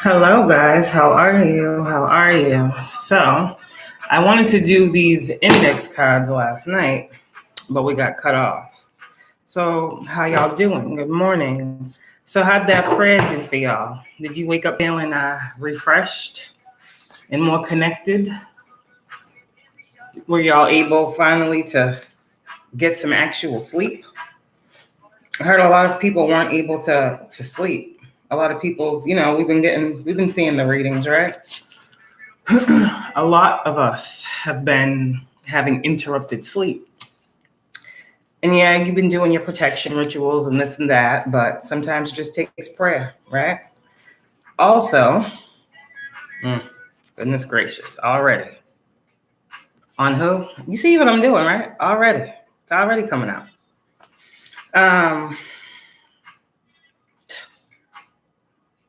Hello, guys. How are you? How are you? So, I wanted to do these index cards last night, but we got cut off. So, how y'all doing? Good morning. So, how'd that prayer do for y'all? Did you wake up feeling refreshed and more connected? Were y'all able finally to get some actual sleep? I heard a lot of people weren't able to sleep. A lot of people's, we've been seeing the readings, right? A lot of us have been having interrupted sleep. And yeah, you've been doing your protection rituals and this and that, but sometimes it just takes prayer, right? Also, goodness gracious, already. On who? You see what I'm doing, right? Already. It's already coming out.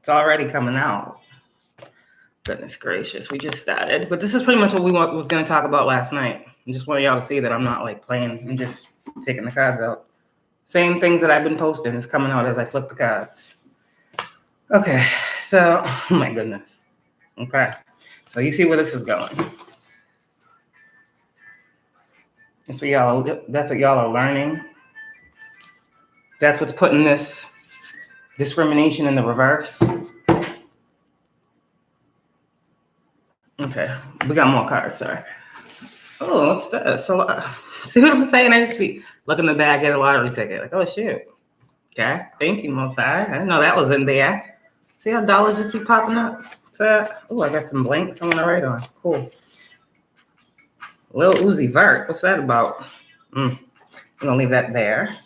It's already coming out. Goodness gracious, we just started. But this is pretty much what we was going to talk about last night. I just wanted y'all to see that I'm not like playing. I'm just taking the cards out. Same things that I've been posting is coming out as I flip the cards. Okay, so, oh my goodness. Okay, so you see where this is going. That's what y'all are learning. That's what's putting this discrimination in the reverse. Okay, we got more cards, sorry. Oh, what's this? So, see what I'm saying? I just be look in the bag, get a lottery ticket. Like, oh, shoot. Okay, thank you, Mosai. I didn't know that was in there. See how dollars just be popping up? Oh, I got some blanks I'm gonna write on. Cool. Lil Uzi Vert, what's that about? I'm gonna leave that there.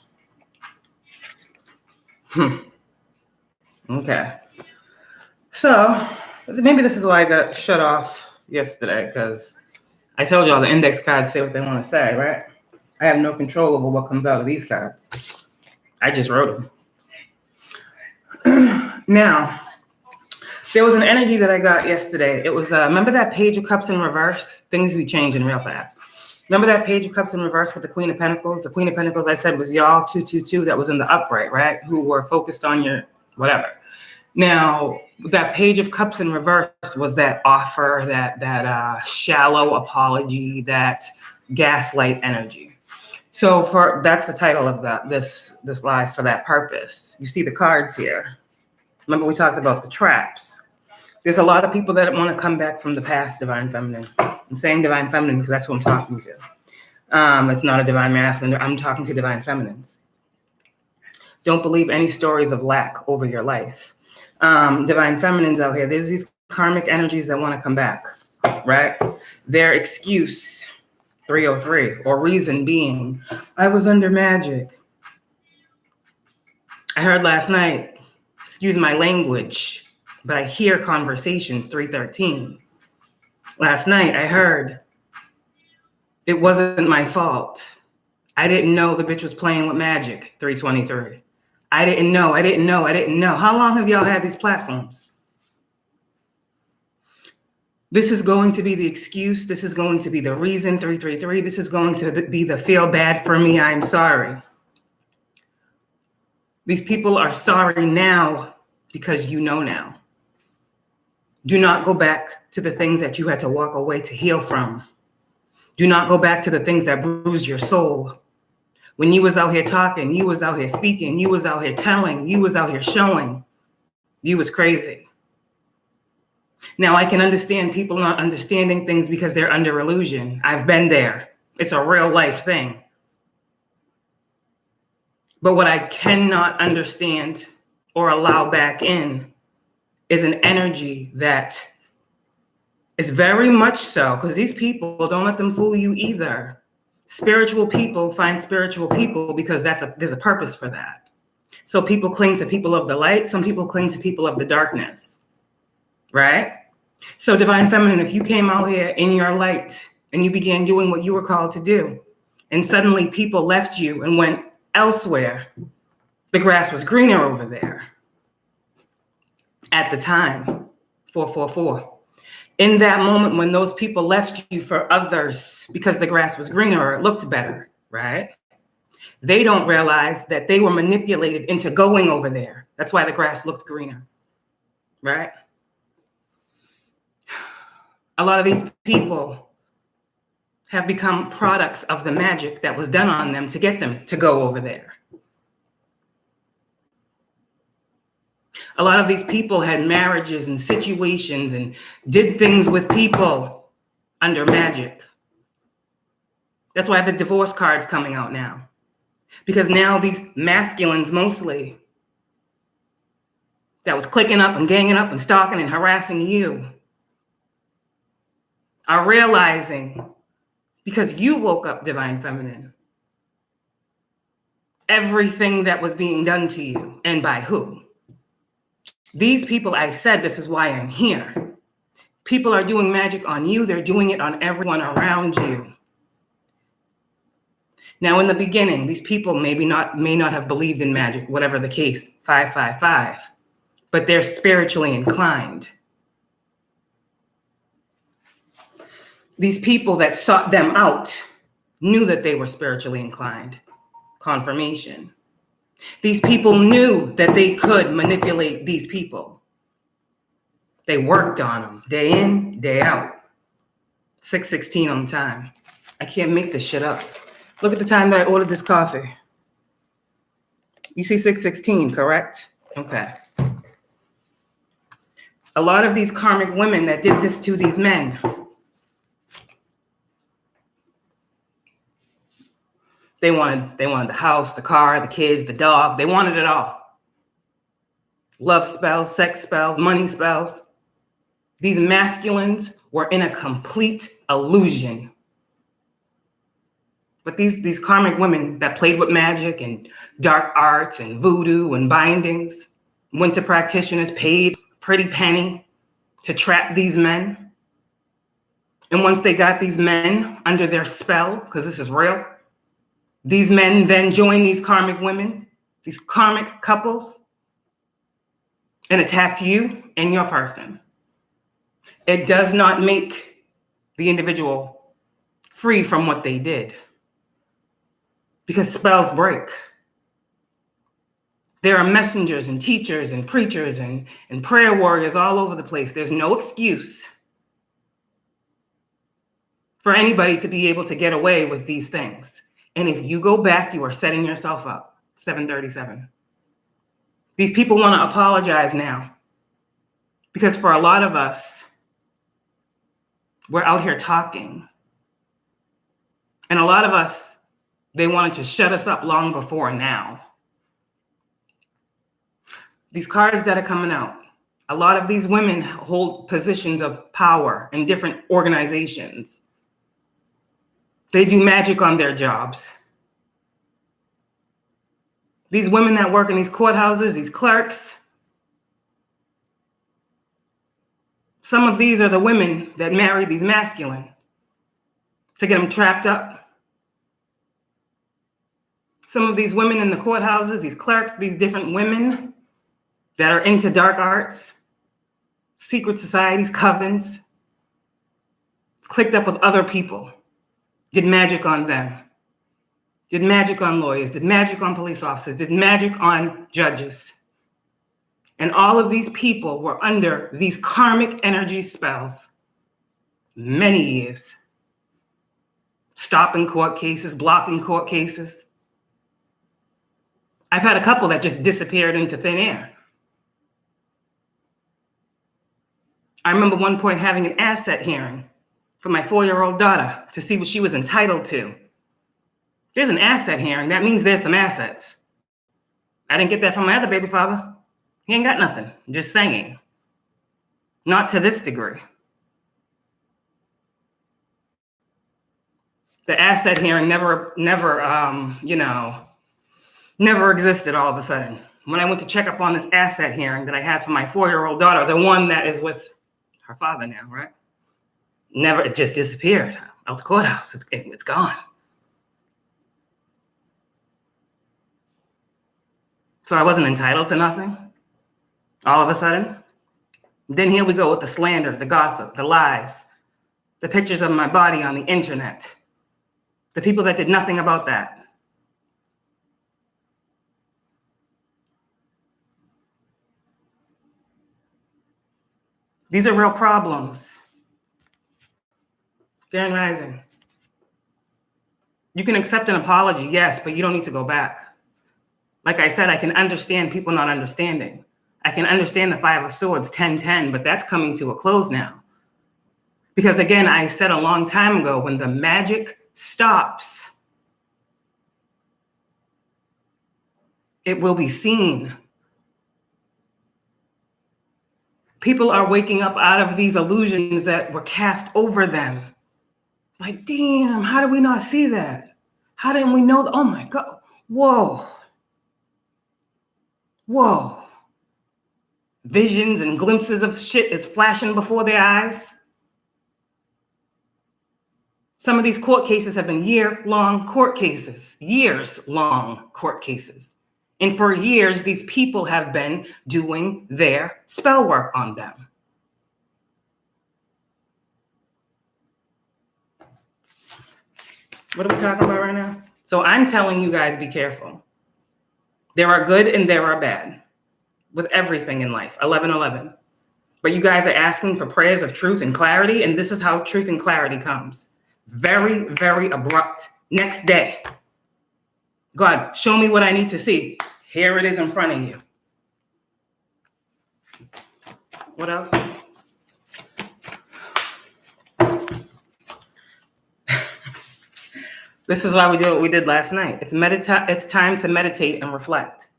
Okay. So maybe this is why I got shut off yesterday, because I told y'all the index cards say what they want to say, right? I have no control over what comes out of these cards. I just wrote them. Now, there was an energy that I got yesterday. It was, remember that Page of Cups in reverse? Things be changing real fast. Remember that Page of Cups in reverse with the Queen of Pentacles? The Queen of Pentacles, I said, was y'all 222 that was in the upright, right? Who were focused on your whatever. Now, that Page of Cups in reverse was that offer, that shallow apology, that gaslight energy. So that's the title of this live for that purpose. You see the cards here. Remember we talked about the traps. There's a lot of people that want to come back from the past, Divine Feminine. I'm saying Divine Feminine because that's who I'm talking to. It's not a Divine Masculine. I'm talking to Divine Feminines. Don't believe any stories of lack over your life. Divine Feminines out here, there's these karmic energies that want to come back, right? Their excuse, 303, or reason being, I was under magic. I heard last night, excuse my language, but I hear conversations, 313. Last night I heard, it wasn't my fault. I didn't know the bitch was playing with magic, 323. I didn't know. How long have y'all had these platforms? This is going to be the excuse. This is going to be the reason, 333. This is going to be the feel bad for me, I'm sorry. These people are sorry now because you know now. Do not go back to the things that you had to walk away to heal from. Do not go back to the things that bruised your soul. When you was out here talking, you was out here speaking, you was out here telling, you was out here showing, you was crazy. Now I can understand people not understanding things because they're under illusion. I've been there. It's a real life thing. But what I cannot understand or allow back in is an energy that is very much so, because these people, don't let them fool you either. Spiritual people find spiritual people because there's a purpose for that. So people cling to people of the light. Some people cling to people of the darkness, right? So Divine Feminine, if you came out here in your light and you began doing what you were called to do, and suddenly people left you and went elsewhere, the grass was greener over there. At the time, 444. In that moment when those people left you for others because the grass was greener or it looked better, right? They don't realize that they were manipulated into going over there. That's why the grass looked greener, right? A lot of these people have become products of the magic that was done on them to get them to go over there. A lot of these people had marriages and situations and did things with people under magic. That's why the divorce card's coming out now. Because now these masculines mostly that was clicking up and ganging up and stalking and harassing you are realizing, because you woke up, Divine Feminine, everything that was being done to you and by who. These people, I said, this is why I'm here. People are doing magic on you. They're doing it on everyone around you. Now, in the beginning, these people may not have believed in magic, whatever the case, 555, but they're spiritually inclined. These people that sought them out knew that they were spiritually inclined. Confirmation. These people knew that they could manipulate these people. They worked on them day in, day out. 6:16 on the time. I can't make this shit up. Look at the time that I ordered this coffee. You see 6:16, correct? Okay. A lot of these karmic women that did this to these men, they wanted the house, the car, the kids, the dog. They wanted it all. Love spells, sex spells, money spells. These masculines were in a complete illusion. But these karmic women that played with magic and dark arts and voodoo and bindings, went to practitioners, paid a pretty penny to trap these men. And once they got these men under their spell, because this is real, these men then joined these karmic women, these karmic couples, and attacked you and your person. It does not make the individual free from what they did, because spells break. There are messengers and teachers and preachers and prayer warriors all over the place. There's no excuse for anybody to be able to get away with these things. And if you go back, you are setting yourself up. 737. These people want to apologize now, because for a lot of us, we're out here talking. And a lot of us, they wanted to shut us up long before now. These cards that are coming out, a lot of these women hold positions of power in different organizations. They do magic on their jobs. These women that work in these courthouses, these clerks, some of these are the women that marry these masculine to get them trapped up. Some of these women in the courthouses, these clerks, these different women that are into dark arts, secret societies, covens, clicked up with other people, did magic on them, did magic on lawyers, did magic on police officers, did magic on judges. And all of these people were under these karmic energy spells many years. Stopping court cases, blocking court cases. I've had a couple that just disappeared into thin air. I remember one point having an asset hearing for my 4-year-old daughter to see what she was entitled to. There's an asset hearing. That means there's some assets. I didn't get that from my other baby father. He ain't got nothing. Just saying. Not to this degree. The asset hearing never existed all of a sudden. When I went to check up on this asset hearing that I had for my 4-year-old daughter, the one that is with her father now, right? It just disappeared out the courthouse. It's gone. So I wasn't entitled to nothing all of a sudden. Then here we go with the slander, the gossip, the lies, the pictures of my body on the internet, the people that did nothing about that. These are real problems. Grand Rising. You can accept an apology, yes, but you don't need to go back. Like I said, I can understand people not understanding. I can understand the Five of Swords, 10-10, but that's coming to a close now. Because again, I said a long time ago, when the magic stops, it will be seen. People are waking up out of these illusions that were cast over them. Like, damn, how did we not see that? How didn't we know that? Oh my God, whoa. Whoa. Visions and glimpses of shit is flashing before their eyes. Some of these court cases have been year-long court cases, years-long court cases. And for years, these people have been doing their spell work on them. What are we talking about right now? So I'm telling you guys, be careful. There are good and there are bad with everything in life, 11-11. But you guys are asking for prayers of truth and clarity, and this is how truth and clarity comes. Very, very abrupt. Next day. God, show me what I need to see. Here it is in front of you. What else? This is why we do what we did last night. It's time to meditate and reflect.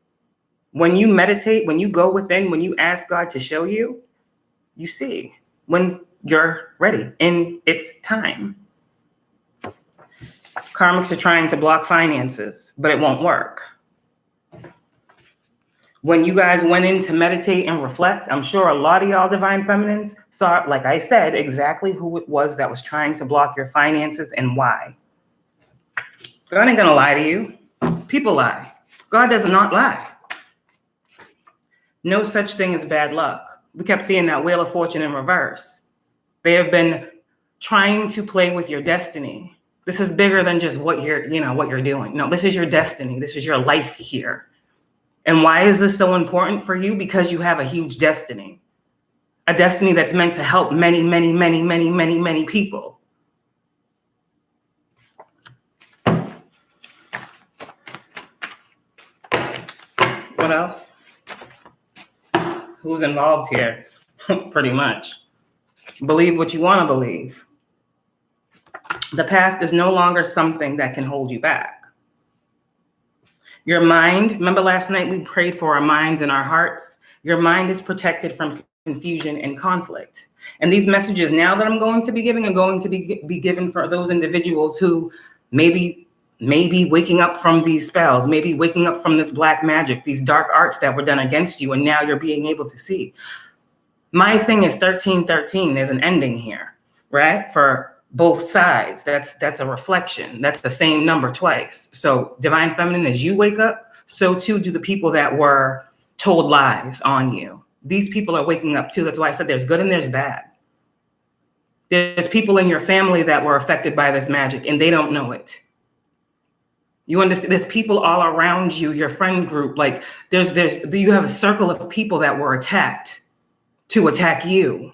When you meditate, when you go within, when you ask God to show you, you see when you're ready and it's time. Karmics are trying to block finances, but it won't work. When you guys went in to meditate and reflect, I'm sure a lot of y'all divine feminines saw, like I said, exactly who it was that was trying to block your finances and why. God ain't gonna lie to you. People lie. God does not lie. No such thing as bad luck. We kept seeing that Wheel of Fortune in reverse. They have been trying to play with your destiny. This is bigger than just what you're doing. No, this is your destiny. This is your life here. And why is this so important for you? Because you have a huge destiny. A destiny that's meant to help many, many, many, many, many, many people. What else? Who's involved here? Pretty much. Believe what you want to believe. The past is no longer something that can hold you back. Your mind, remember last night we prayed for our minds and our hearts? Your mind is protected from confusion and conflict. And these messages now that I'm going to be giving are going to be given for those individuals who maybe waking up from these spells, maybe waking up from this black magic, these dark arts that were done against you, and now you're being able to see. My thing is 1313. There's an ending here, right? For both sides. That's a reflection. That's the same number twice. So divine feminine, as you wake up, so too do the people that were told lies on you. These people are waking up too. That's why I said there's good and there's bad. There's people in your family that were affected by this magic and they don't know it. You understand? There's people all around you, your friend group. Like you have a circle of people that were attacked to attack you.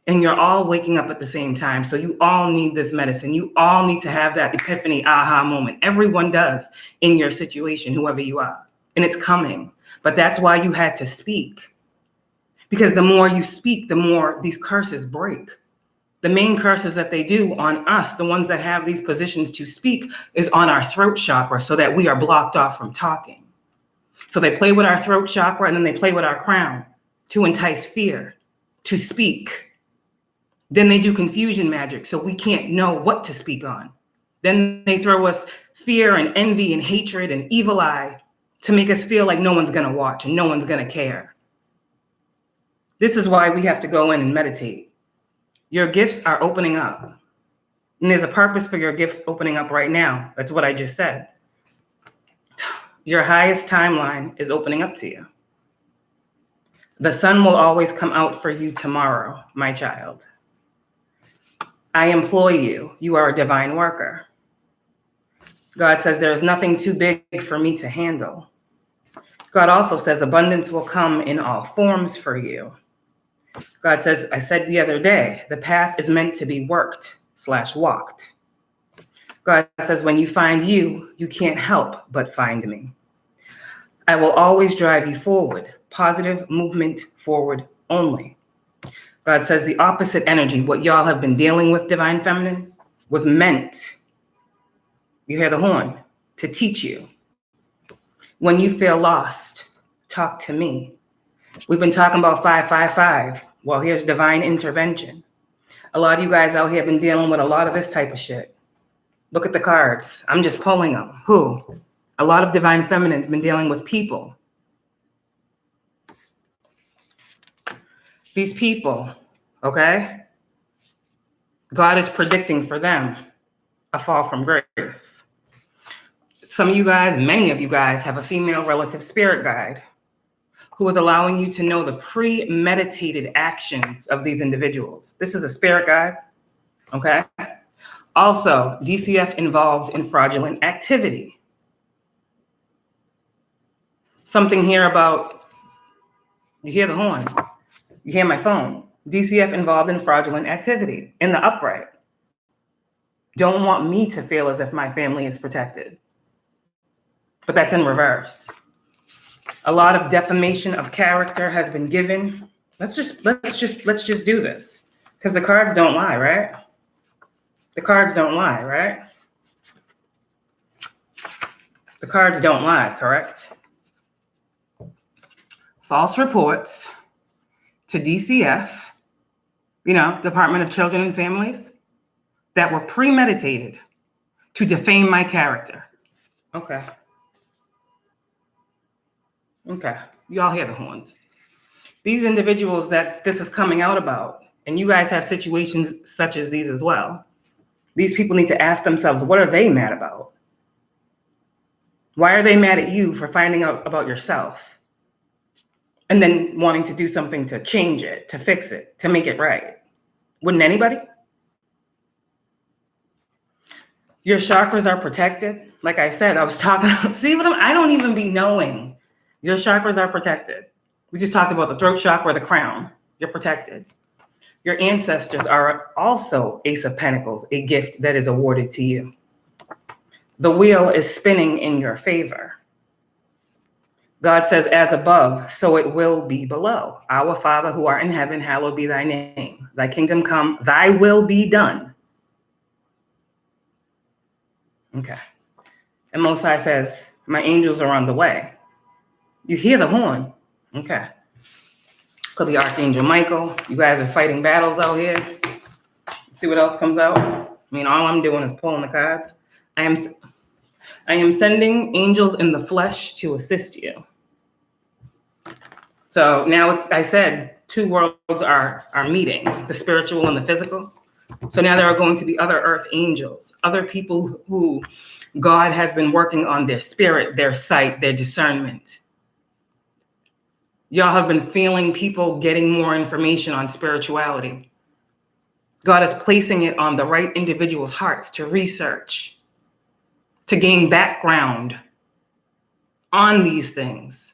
And you're all waking up at the same time. So you all need this medicine. You all need to have that epiphany, aha moment. Everyone does in your situation, whoever you are. And it's coming. But that's why you had to speak. Because the more you speak, the more these curses break. The main curses that they do on us, the ones that have these positions to speak, is on our throat chakra so that we are blocked off from talking. So they play with our throat chakra and then they play with our crown to entice fear, to speak. Then they do confusion magic, so we can't know what to speak on. Then they throw us fear and envy and hatred and evil eye to make us feel like no one's gonna watch and no one's gonna care. This is why we have to go in and meditate. Your gifts are opening up. And there's a purpose for your gifts opening up right now. That's what I just said. Your highest timeline is opening up to you. The sun will always come out for you tomorrow, my child. I employ you. You are a divine worker. God says there is nothing too big for me to handle. God also says abundance will come in all forms for you. God says, I said the other day, the path is meant to be worked walked. God says, when you find you, you can't help but find me. I will always drive you forward, positive movement forward only. God says the opposite energy, what y'all have been dealing with, Divine Feminine, was meant, you hear the horn, to teach you. When you feel lost, talk to me. We've been talking about 555. Well, here's divine intervention. A lot of you guys out here have been dealing with a lot of this type of shit. Look at the cards. I'm just pulling them. Who? A lot of Divine Feminine's been dealing with people. These people, okay? God is predicting for them a fall from grace. Some of you guys, many of you guys, have a female relative spirit guide who is allowing you to know the premeditated actions of these individuals. This is a spirit guide, okay? Also, DCF involved in fraudulent activity. Something here about, you hear the horn, you hear my phone. DCF involved in fraudulent activity in the upright. Don't want me to feel as if my family is protected. But that's in reverse. A lot of defamation of character has been given. Let's just do this. Because the cards don't lie, right? The cards don't lie, right? The cards don't lie, correct? False reports to DCF, Department of Children and Families, that were premeditated to defame my character. Okay. Y'all hear the horns. These individuals that this is coming out about, and you guys have situations such as these as well. These people need to ask themselves, what are they mad about? Why are they mad at you for finding out about yourself? And then wanting to do something to change it, to fix it, to make it right. Wouldn't anybody? Your chakras are protected. Like I said, I was talking, I don't even be knowing. Your chakras are protected. We just talked about the throat chakra, the crown. You're protected. Your ancestors are also Ace of Pentacles, a gift that is awarded to you. The wheel is spinning in your favor. God says, as above, so it will be below. Our Father who art in heaven, hallowed be thy name. Thy kingdom come, thy will be done. Okay. And Most High says, my angels are on the way. You hear the horn. Okay. Could be Archangel Michael. You guys are fighting battles out here. See what else comes out. All I'm doing is pulling the cards. I am sending angels in the flesh to assist you. So now I said, two worlds are meeting, the spiritual and the physical. So now there are going to be other earth angels, other people who God has been working on their spirit, their sight, their discernment. Y'all have been feeling people getting more information on spirituality. God is placing it on the right individuals' hearts to research, to gain background on these things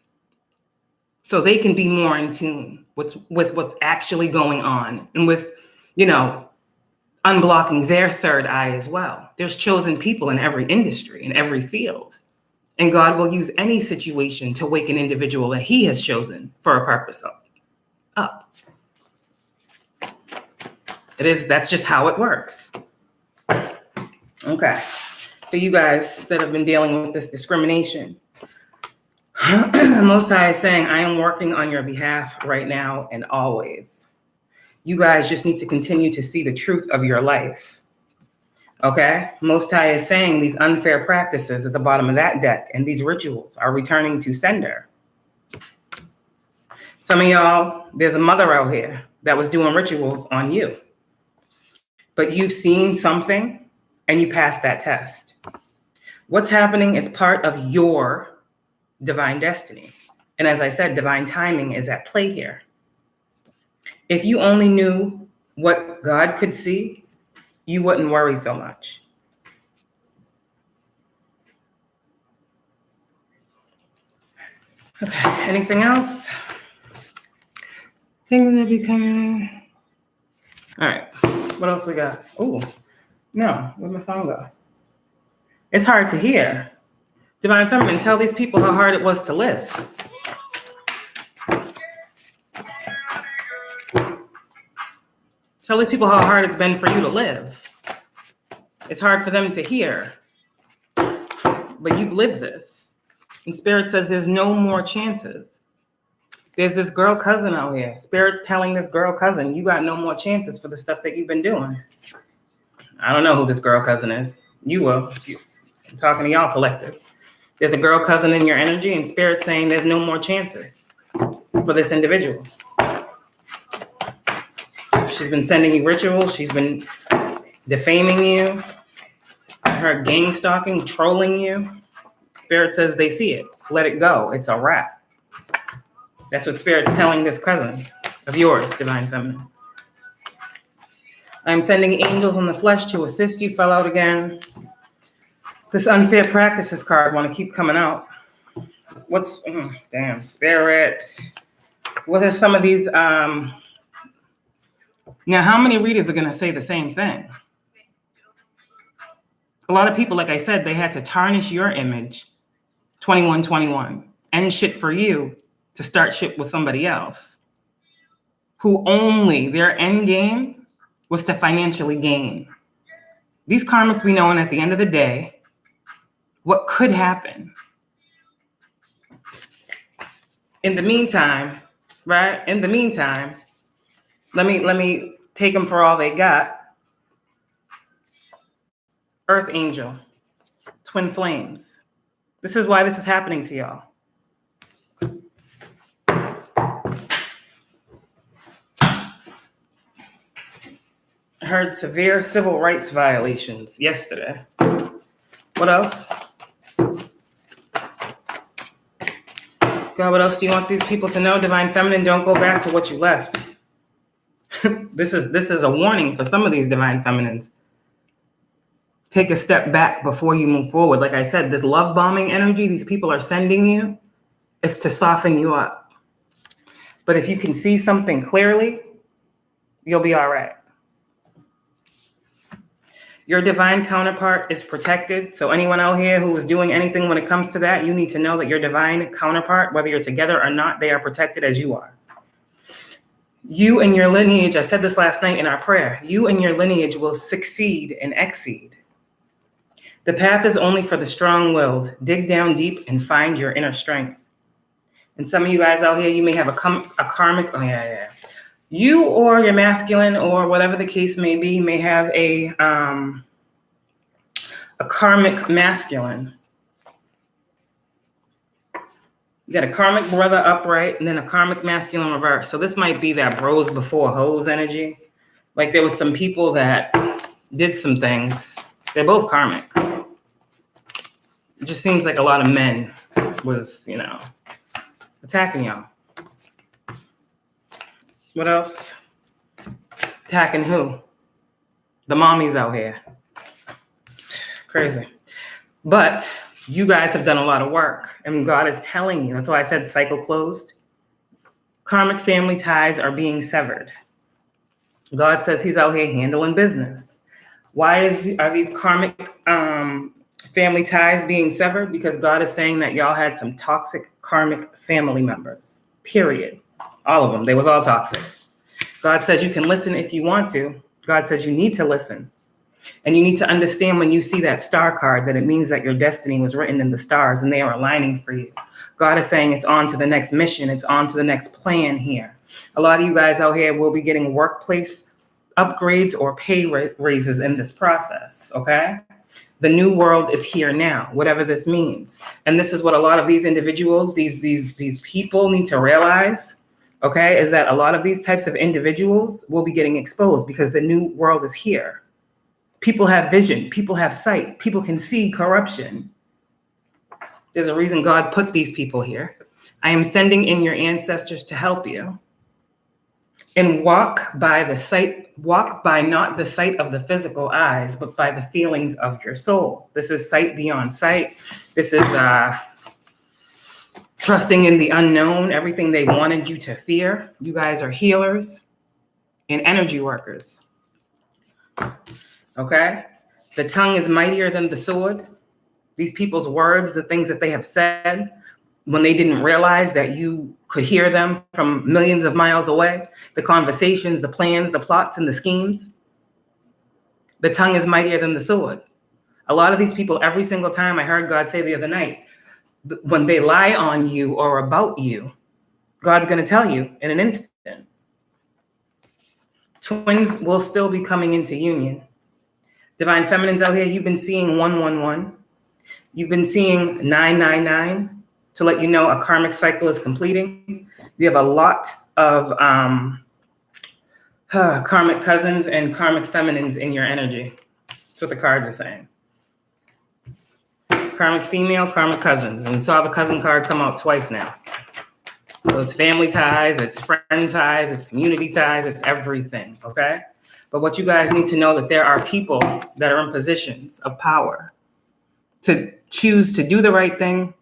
so they can be more in tune with what's actually going on and with, unblocking their third eye as well. There's chosen people in every industry, in every field. And God will use any situation to wake an individual that he has chosen for a purpose up. That's just how it works. Okay. For you guys that have been dealing with this discrimination, Most High is saying, I am working on your behalf right now and always. You guys just need to continue to see the truth of your life. Okay? Most High is saying these unfair practices at the bottom of that deck and these rituals are returning to sender. Some of y'all, there's a mother out here that was doing rituals on you. But you've seen something and you passed that test. What's happening is part of your divine destiny. And as I said, divine timing is at play here. If you only knew what God could see, you wouldn't worry so much. Okay, anything else? Things that be coming. All right, what else we got? Oh, No, where'd my song go? It's hard to hear. Divine Feminine, tell these people how hard it was to live. Tell these people how hard it's been for you to live. It's hard for them to hear. But you've lived this. And Spirit says there's no more chances. There's this girl cousin out here. Spirit's telling this girl cousin, you got no more chances for the stuff that you've been doing. I don't know who this girl cousin is. You will. I'm talking to y'all collective. There's a girl cousin in your energy, and Spirit's saying there's no more chances for this individual. She's been sending you rituals. She's been defaming you. Her gang stalking, trolling you. Spirit says they see it. Let it go. It's a wrap. That's what Spirit's telling this cousin of yours, Divine Feminine. I'm sending angels in the flesh to assist you. Fell out again. This unfair practices card want to keep coming out. What's, damn, Spirit. What are some of these? Now, how many readers are going to say the same thing? A lot of people, like I said, they had to tarnish your image, 2121, end shit for you to start shit with somebody else who only their end game was to financially gain. These karmics be knowing at the end of the day what could happen. In the meantime, right? In the meantime, let me take them for all they got. Earth Angel, twin flames. This is why this is happening to y'all. I heard severe civil rights violations yesterday. What else? God, what else do you want these people to know? Divine Feminine, don't go back to what you left. This is a warning for some of these Divine Feminines. Take a step back before you move forward. Like I said, this love bombing energy these people are sending you, it's to soften you up. But if you can see something clearly, you'll be all right. Your divine counterpart is protected. So anyone out here who is doing anything when it comes to that, you need to know that your divine counterpart, whether you're together or not, they are protected as you are. You and your lineage, I said this last night in our prayer, you and your lineage will succeed and exceed. The path is only for the strong-willed. Dig down deep and find your inner strength. And some of you guys out here, you may have a karmic, you or your masculine or whatever the case may be, may have a karmic masculine. You got a karmic brother upright and then a karmic masculine reverse. So this might be that bros before hoes energy. Like there was some people that did some things. They're both karmic. It just seems like a lot of men was, attacking y'all. What else? Attacking who? The mommies out here. Crazy. But you guys have done a lot of work, and God is telling you. That's why I said cycle closed. Karmic family ties are being severed. God says he's out here handling business. Why are these karmic family ties being severed? Because God is saying that y'all had some toxic karmic family members. Period. All of them. They was all toxic. God says you can listen if you want to. God says you need to listen. And you need to understand when you see that star card that it means that your destiny was written in the stars and they are aligning for you. God is saying it's on to the next mission. It's on to the next plan here. A lot of you guys out here will be getting workplace upgrades or pay raises in this process, okay? The new world is here now, whatever this means. And this is what a lot of these individuals, these people need to realize, okay, is that a lot of these types of individuals will be getting exposed because the new world is here. People have vision. People have sight. People can see corruption. There's a reason God put these people here. I am sending in your ancestors to help you. And walk by not the sight of the physical eyes, but by the feelings of your soul. This is sight beyond sight. This is trusting in the unknown, everything they wanted you to fear. You guys are healers and energy workers. Okay? The tongue is mightier than the sword. These people's words, the things that they have said, when they didn't realize that you could hear them from millions of miles away, the conversations, the plans, the plots, and the schemes. The tongue is mightier than the sword. A lot of these people, every single time, I heard God say the other night, when they lie on you or about you, God's going to tell you in an instant. Twins will still be coming into union. Divine feminines out here, you've been seeing 111. You've been seeing 999 to let you know a karmic cycle is completing. You have a lot of karmic cousins and karmic feminines in your energy. That's what the cards are saying. Karmic female, karmic cousins. And we saw the cousin card come out twice now. So it's family ties, it's friend ties, it's community ties, it's everything, okay? But what you guys need to know that there are people that are in positions of power to choose to do the right thing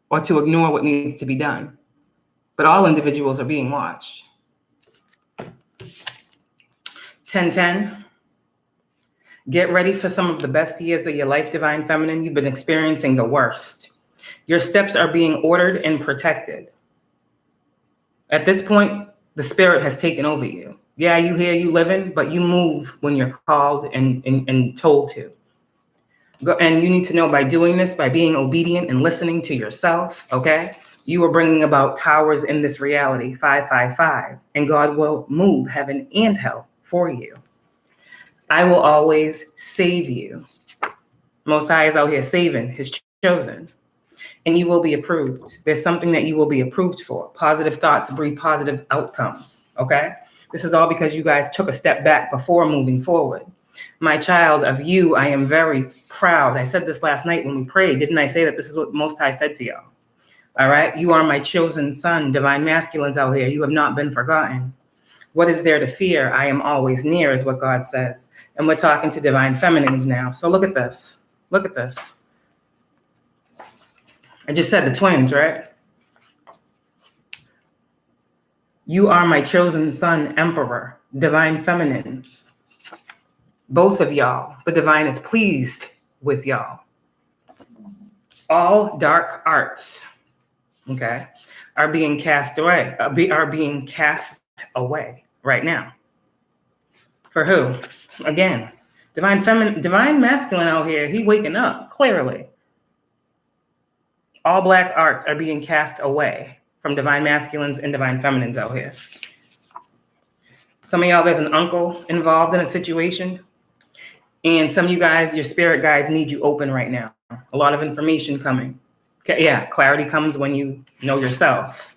or to ignore what needs to be done. But all individuals are being watched. 1010. Get ready for some of the best years of your life, Divine Feminine. You've been experiencing the worst. Your steps are being ordered and protected. At this point, the spirit has taken over you. Yeah, you here, you living, but you move when you're called and told to. And you need to know by doing this, by being obedient and listening to yourself, okay? You are bringing about towers in this reality, 555, and God will move heaven and hell for you. I will always save you. Most High is out here saving his chosen. And you will be approved. There's something that you will be approved for. Positive thoughts breed positive outcomes, okay? This is all because you guys took a step back before moving forward. My child, of you, I am very proud. I said this last night when we prayed. Didn't I say that this is what Most High said to y'all? All right? You are my chosen son, Divine Masculines out here. You have not been forgotten. What is there to fear? I am always near, is what God says. And we're talking to Divine Feminines now. So look at this. Look at this. I just said the twins, right? You are my chosen son, Emperor, Divine Feminine. Both of y'all, the divine is pleased with y'all. All dark arts, okay, are being cast away, are being cast away right now. For who? Again, Divine Feminine, Divine Masculine out here, he waking up, clearly. All black arts are being cast away from Divine Masculines and Divine Feminines out here. Some of y'all, there's an uncle involved in a situation. And some of you guys, your spirit guides need you open right now. A lot of information coming. Okay, yeah, clarity comes when you know yourself.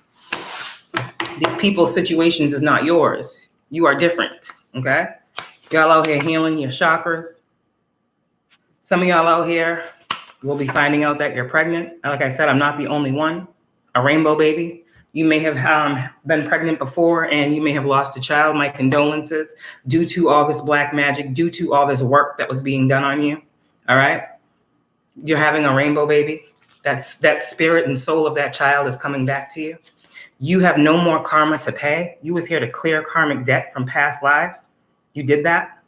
These people's situations is not yours. You are different, okay? Y'all out here healing your chakras. Some of y'all out here will be finding out that you're pregnant. Like I said, I'm not the only one. A rainbow baby. You may have been pregnant before and you may have lost a child. My condolences due to all this black magic, due to all this work that was being done on you. All right. You're having a rainbow baby. That spirit and soul of that child is coming back to you. You have no more karma to pay. You was here to clear karmic debt from past lives. You did that.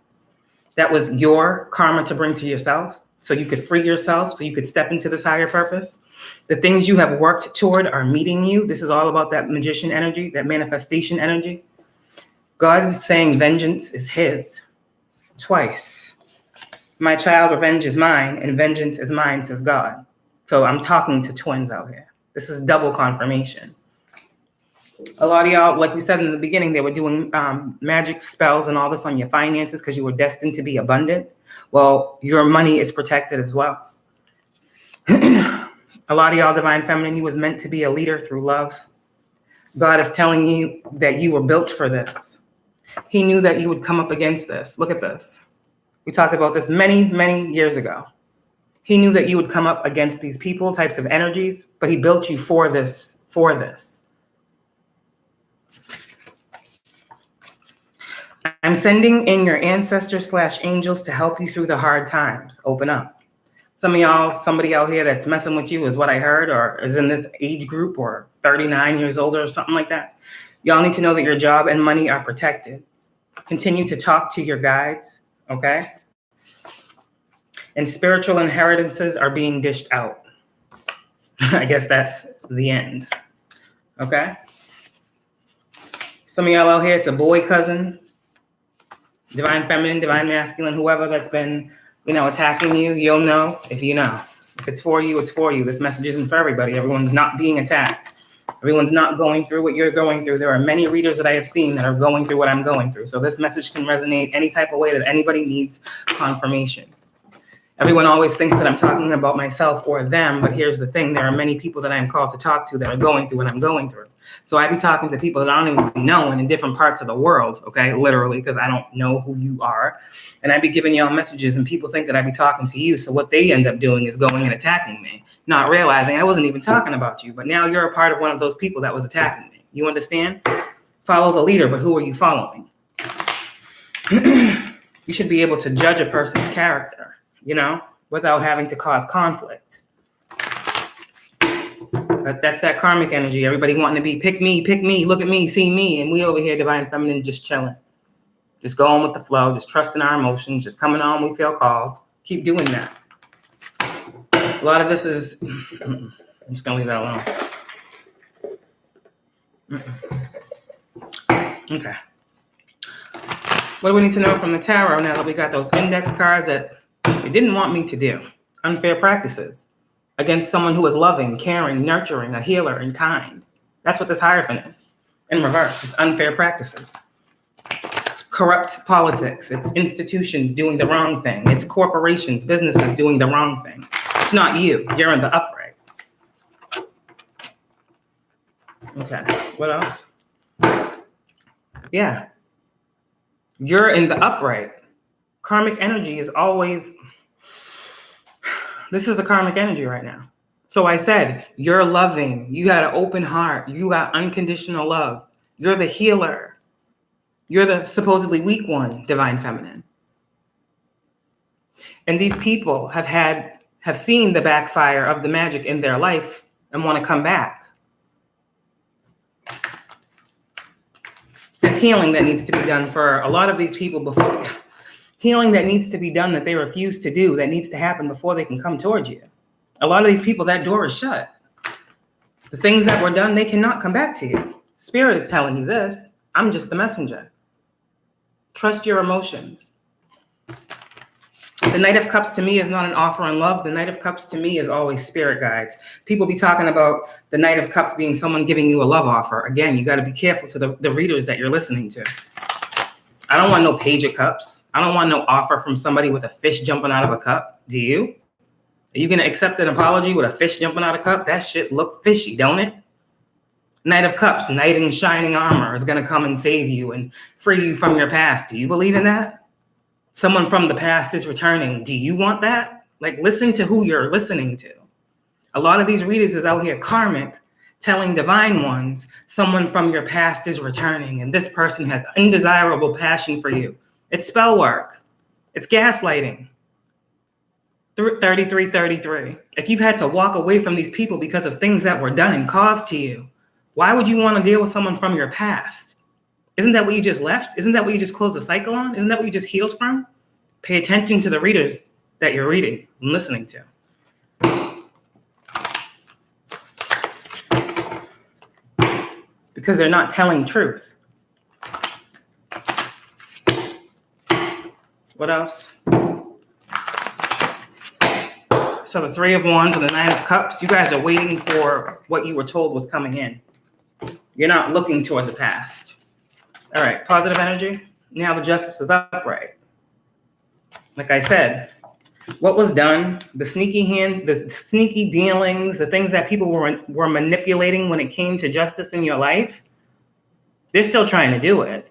That was your karma to bring to yourself so you could free yourself, so you could step into this higher purpose. The things you have worked toward are meeting you. This is all about that magician energy, that manifestation energy. God is saying vengeance is his twice. My child, revenge is mine, and vengeance is mine, says God. So I'm talking to twins out here. This is double confirmation. A lot of y'all, like we said in the beginning, they were doing magic spells and all this on your finances because you were destined to be abundant. Well, your money is protected as well. A lot of y'all, Divine Feminine, you was meant to be a leader through love. God is telling you that you were built for this. He knew that you would come up against this. Look at this. We talked about this many, many years ago. He knew that you would come up against these people, types of energies, but he built you for this, I'm sending in your ancestors/angels to help you through the hard times. Open up. Some of y'all, somebody out here that's messing with you is what I heard, or is in this age group, or 39 years old or something like that. Y'all need to know that your job and money are protected. Continue to talk to your guides, okay? and spiritual inheritances are being dished out. I guess that's the end. Okay? Some of y'all out here, it's a boy cousin, divine feminine, divine masculine, whoever that's been, attacking you. You'll know if you know. If it's for you, it's for you. This message isn't for everybody. Everyone's not being attacked. Everyone's not going through what you're going through. There are many readers that I have seen that are going through what I'm going through. So this message can resonate any type of way that anybody needs confirmation. Everyone always thinks that I'm talking about myself or them, but here's the thing. There are many people that I'm called to talk to that are going through what I'm going through. So I be talking to people that I don't even know in different parts of the world, okay, literally, because I don't know who you are. And I be giving y'all messages and people think that I be talking to you. So what they end up doing is going and attacking me, not realizing I wasn't even talking about you. But now you're a part of one of those people that was attacking me. You understand? Follow the leader, but who are you following? You should be able to judge a person's character, without having to cause conflict. But that's that karmic energy. Everybody wanting to be pick me, look at me, see me. And we over here, divine feminine, just chilling. Just going with the flow, just trusting our emotions, just coming on, we feel called. Keep doing that. A lot of this is, I'm just going to leave that alone. Okay. What do we need to know from the tarot now that we got those index cards that it didn't want me to do? Unfair practices against someone who is loving, caring, nurturing, a healer, and kind. That's what this Hierophant is. In reverse, it's unfair practices. It's corrupt politics. It's institutions doing the wrong thing. It's corporations, businesses doing the wrong thing. It's not you. You're in the upright. Okay, what else? Yeah. You're in the upright. Karmic energy is always, this is the karmic energy right now. So I said, you're loving. You got an open heart. You got unconditional love. You're the healer. You're the supposedly weak one, divine feminine. And these people have seen the backfire of the magic in their life and want to come back. There's healing that needs to be done for a lot of these people before. Healing that needs to be done that they refuse to do, that needs to happen before they can come towards you. A lot of these people, that door is shut. The things that were done, they cannot come back to you. Spirit is telling you this. I'm just the messenger. Trust your emotions. The Knight of Cups to me is not an offer on love. The Knight of Cups to me is always spirit guides. People be talking about the Knight of Cups being someone giving you a love offer. Again, you got to be careful to the readers that you're listening to. I don't want no Page of Cups. I don't want no offer from somebody with a fish jumping out of a cup. Do you? Are you going to accept an apology with a fish jumping out of a cup? That shit look fishy, don't it? Knight of Cups, knight in shining armor, is going to come and save you and free you from your past. Do you believe in that? Someone from the past is returning. Do you want that? Like, listen to who you're listening to. A lot of these readers is out here karmic, telling divine ones, someone from your past is returning, and this person has undesirable passion for you. It's spell work. It's gaslighting. 3333. If you've had to walk away from these people because of things that were done and caused to you, why would you want to deal with someone from your past? Isn't that what you just left? Isn't that what you just closed the cycle on? Isn't that what you just healed from? Pay attention to the readers that you're reading and listening to. Because they're not telling truth. What else? So the Three of Wands and the Nine of Cups, you guys are waiting for what you were told was coming in. You're not looking toward the past. All right, positive energy. Now the Justice is upright. Like I said, what was done, the sneaky hand, the sneaky dealings, the things that people were manipulating when it came to justice in your life, they're still trying to do it.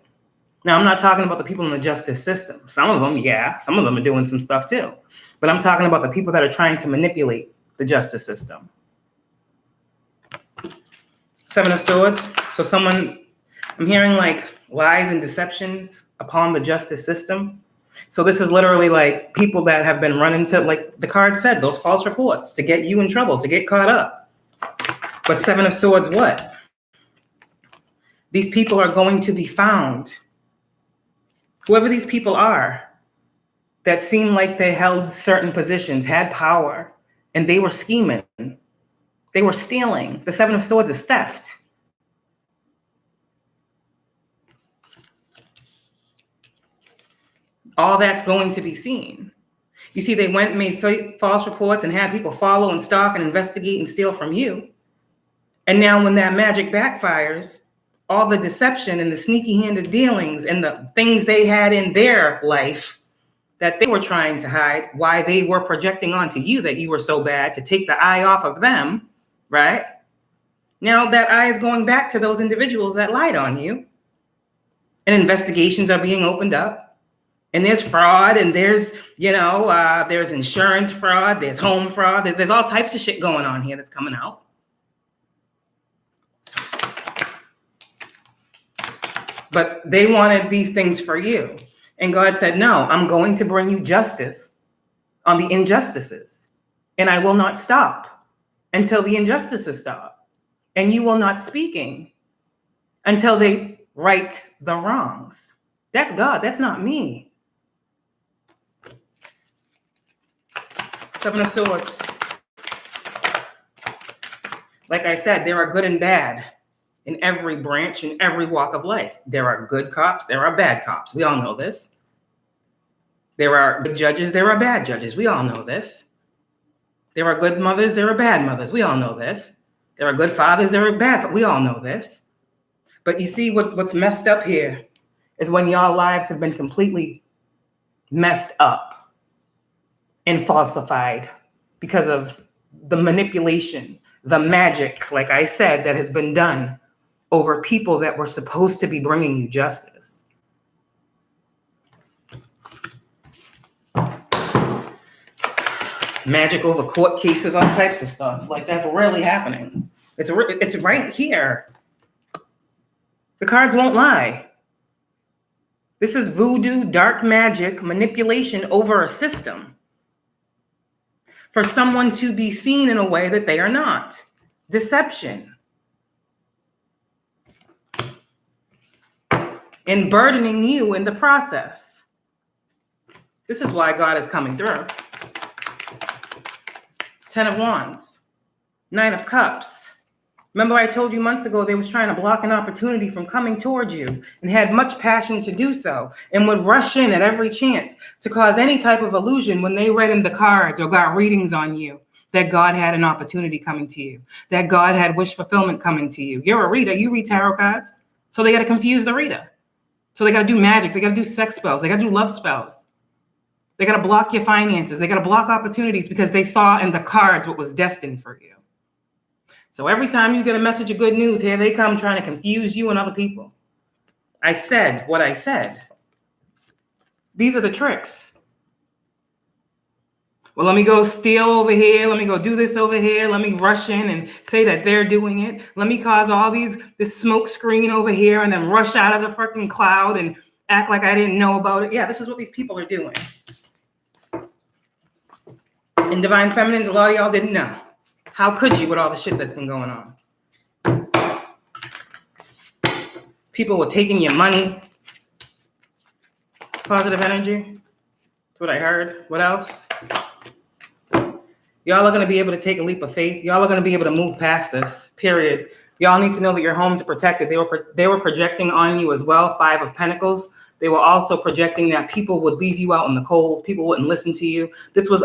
Now, I'm not talking about the people in the justice system. Some of them, yeah, some of them are doing some stuff too. But I'm talking about the people that are trying to manipulate the justice system. Seven of Swords. So I'm hearing like lies and deceptions upon the justice system. So this is literally like people that have been run into, like the card said, those false reports to get you in trouble, to get caught up. But Seven of Swords, what? These people are going to be found. Whoever these people are, that seemed like they held certain positions, had power, and they were scheming. They were stealing. The Seven of Swords is theft. All that's going to be seen. You see, they went and made false reports and had people follow and stalk and investigate and steal from you. And now when that magic backfires, all the deception and the sneaky-handed dealings and the things they had in their life that they were trying to hide, why they were projecting onto you that you were so bad to take the eye off of them, right? Now that eye is going back to those individuals that lied on you. And investigations are being opened up. And there's fraud, and there's, there's insurance fraud, there's home fraud, there's all types of shit going on here that's coming out. But they wanted these things for you. And God said, no, I'm going to bring you justice on the injustices. And I will not stop until the injustices stop. And you will not speaking until they right the wrongs. That's God, that's not me. Seven of Swords. Like I said, there are good and bad in every branch, in every walk of life. There are good cops, there are bad cops. We all know this. There are good judges, there are bad judges. We all know this. There are good mothers, there are bad mothers. We all know this. There are good fathers, there are bad. We all know this. But you see what's messed up here is when y'all lives have been completely messed up and falsified because of the manipulation, the magic, like I said, that has been done over people that were supposed to be bringing you justice. Magic over court cases, all types of stuff. Like, that's really happening. It's right here. The cards won't lie. This is voodoo, dark magic, manipulation over a system for someone to be seen in a way that they are not. Deception. And burdening you in the process. This is why God is coming through. 10 of Wands. 9 of Cups. Remember I told you months ago they was trying to block an opportunity from coming towards you and had much passion to do so and would rush in at every chance to cause any type of illusion when they read in the cards or got readings on you that God had an opportunity coming to you, that God had wish fulfillment coming to you. You're a reader, you read tarot cards, so they got to confuse the reader. So they got to do magic, they got to do sex spells, they got to do love spells. They got to block your finances, they got to block opportunities because they saw in the cards what was destined for you. So every time you get a message of good news, here they come trying to confuse you and other people. I said what I said. These are the tricks. Well, let me go steal over here. Let me go do this over here. Let me rush in and say that they're doing it. Let me cause all this smoke screen over here and then rush out of the freaking cloud and act like I didn't know about it. Yeah, this is what these people are doing. In Divine Feminines, a lot of y'all didn't know. How could you with all the shit that's been going on? People were taking your money. Positive energy. That's what I heard. What else? Y'all are going to be able to take a leap of faith. Y'all are going to be able to move past this, period. Y'all need to know that your homes are protected. They were projecting on you as well, 5 of Pentacles. They were also projecting that people would leave you out in the cold. People wouldn't listen to you. This was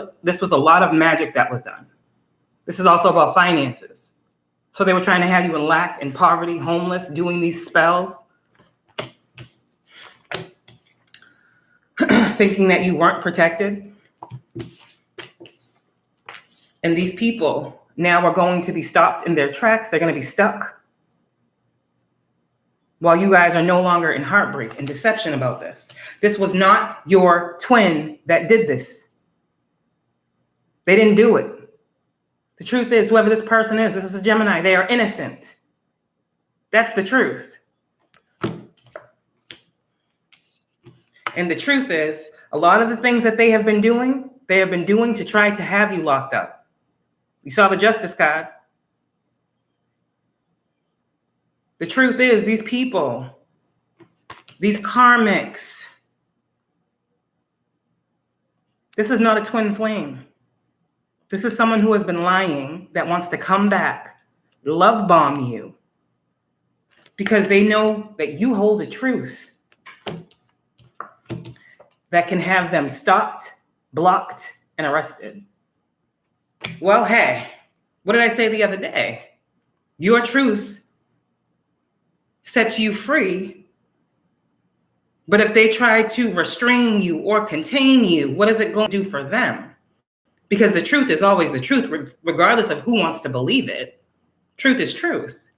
a lot of magic that was done. This is also about finances. So they were trying to have you in lack and poverty, homeless, doing these spells, thinking that you weren't protected. And these people now are going to be stopped in their tracks. They're going to be stuck while you guys are no longer in heartbreak and deception about this. This was not your twin that did this. They didn't do it. The truth is, whoever this person is, this is a Gemini, they are innocent. That's the truth. And the truth is, a lot of the things that they have been doing to try to have you locked up. You saw the Justice card. The truth is, these people, these karmics, This is not a twin flame. This is someone who has been lying that wants to come back, love bomb you, because they know that you hold a truth that can have them stopped, blocked, and arrested. Well, hey, what did I say the other day? Your truth sets you free, but if they try to restrain you or contain you, what is it going to do for them? Because the truth is always the truth, regardless of who wants to believe it. Truth is truth.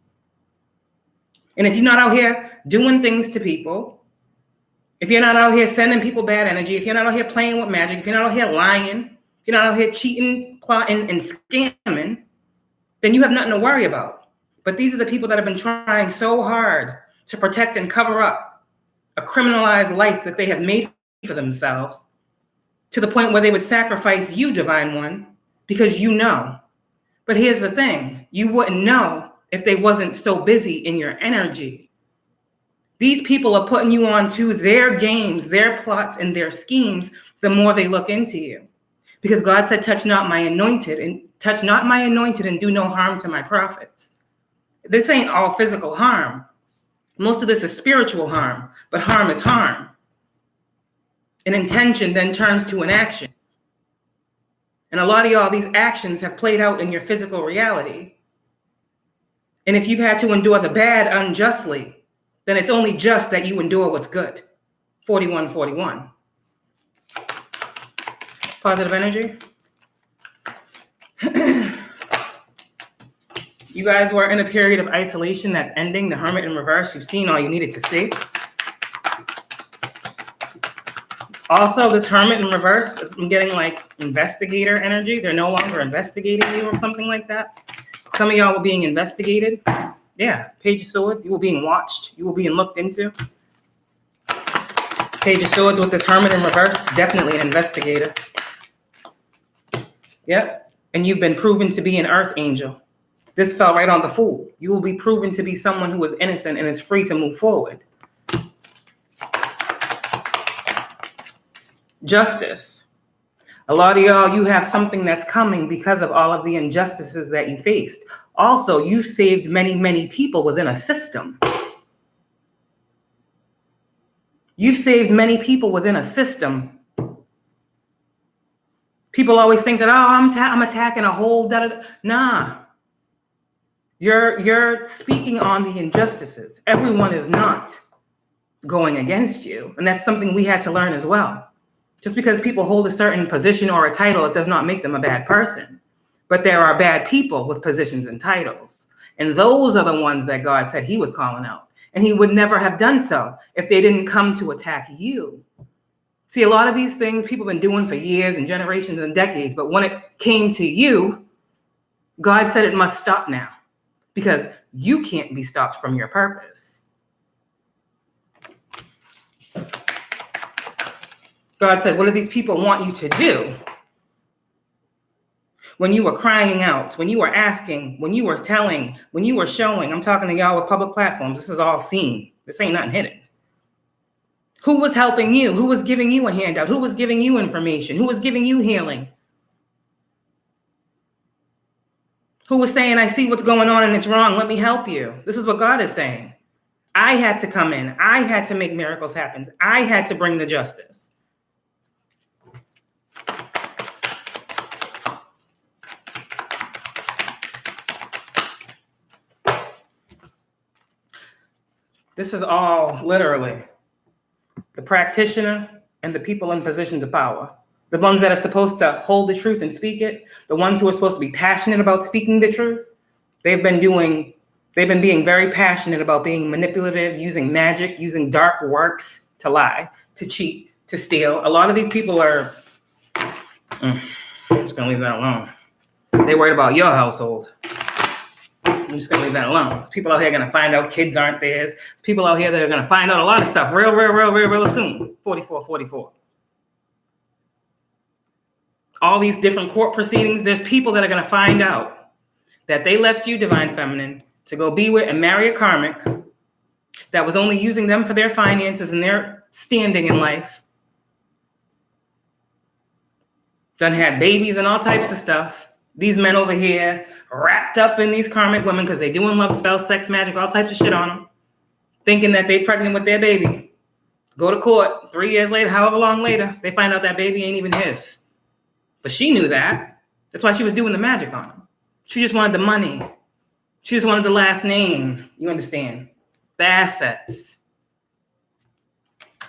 And if you're not out here doing things to people, if you're not out here sending people bad energy, if you're not out here playing with magic, if you're not out here lying, if you're not out here cheating, plotting, and scamming, then you have nothing to worry about. But these are the people that have been trying so hard to protect and cover up a criminalized life that they have made for themselves, to the point where they would sacrifice you, Divine One, because you know. But here's the thing, you wouldn't know if they wasn't so busy in your energy. These people are putting you onto their games, their plots, and their schemes the more they look into you. Because God said, touch not my anointed and do no harm to my prophets. This ain't all physical harm. Most of this is spiritual harm, but harm is harm. An intention then turns to an action. And a lot of y'all, these actions have played out in your physical reality. And if you've had to endure the bad unjustly, then it's only just that you endure what's good. 4141. Positive energy. You guys were in a period of isolation that's ending. The Hermit in reverse. You've seen all you needed to see. Also, this Hermit in reverse, I'm getting like investigator energy. They're no longer investigating you or something like that. Some of y'all were being investigated. Yeah, Page of Swords. You were being watched. You were being looked into. Page of Swords with this Hermit in reverse. It's definitely an investigator. Yep. And you've been proven to be an earth angel. This fell right on the Fool. You will be proven to be someone who is innocent and is free to move forward. Justice. A lot of y'all, you have something that's coming because of all of the injustices that you faced. Also, you've saved many, many people within a system. You've saved many people within a system. People always think that, oh, I'm attacking a whole da-da-da. Nah. You're speaking on the injustices. Everyone is not going against you. And that's something we had to learn as well. Just because people hold a certain position or a title, it does not make them a bad person. But there are bad people with positions and titles. And those are the ones that God said he was calling out. And he would never have done so if they didn't come to attack you. See, a lot of these things people have been doing for years and generations and decades. But when it came to you, God said it must stop now. Because you can't be stopped from your purpose. God said, what do these people want you to do? When you were crying out, when you were asking, when you were telling, when you were showing, I'm talking to y'all with public platforms. This is all seen. This ain't nothing hidden. Who was helping you? Who was giving you a handout? Who was giving you information? Who was giving you healing? Who was saying, I see what's going on and it's wrong. Let me help you. This is what God is saying. I had to come in. I had to make miracles happen. I had to bring the justice. This is all literally the practitioner and the people in positions of power. The ones that are supposed to hold the truth and speak it, the ones who are supposed to be passionate about speaking the truth, they've been being very passionate about being manipulative, using magic, using dark works to lie, to cheat, to steal. A lot of these people are, I'm just gonna leave that alone. They're worried about your household. I'm just gonna leave that alone. There's people out here gonna find out kids aren't theirs. There's people out here that are gonna find out a lot of stuff real soon. 4444. All these different court proceedings, there's people that are going to find out that they left you, Divine Feminine, to go be with and marry a karmic that was only using them for their finances and their standing in life. Done had babies and all types of stuff. These men over here wrapped up in these karmic women because they doing love spells, sex magic, all types of shit on them, thinking that they pregnant with their baby. Go to court 3 years later, however long later, they find out that baby ain't even his. But she knew that. That's why she was doing the magic on him. She just wanted the money. She just wanted the last name. You understand? The assets.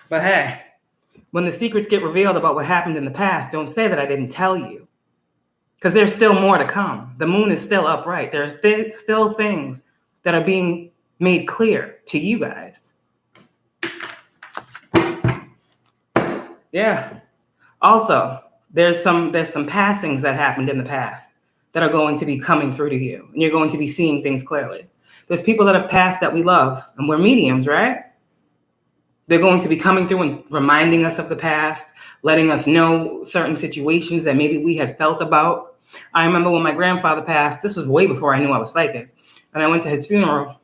But hey, when the secrets get revealed about what happened in the past, don't say that I didn't tell you. Because there's still more to come. The moon is still upright. There are still things that are being made clear to you guys. Yeah. Also, there's some passings that happened in the past that are going to be coming through to you. And you're going to be seeing things clearly. There's people that have passed that we love. And we're mediums, right? They're going to be coming through and reminding us of the past, letting us know certain situations that maybe we had felt about. I remember when my grandfather passed, this was way before I knew I was psychic. And I went to his funeral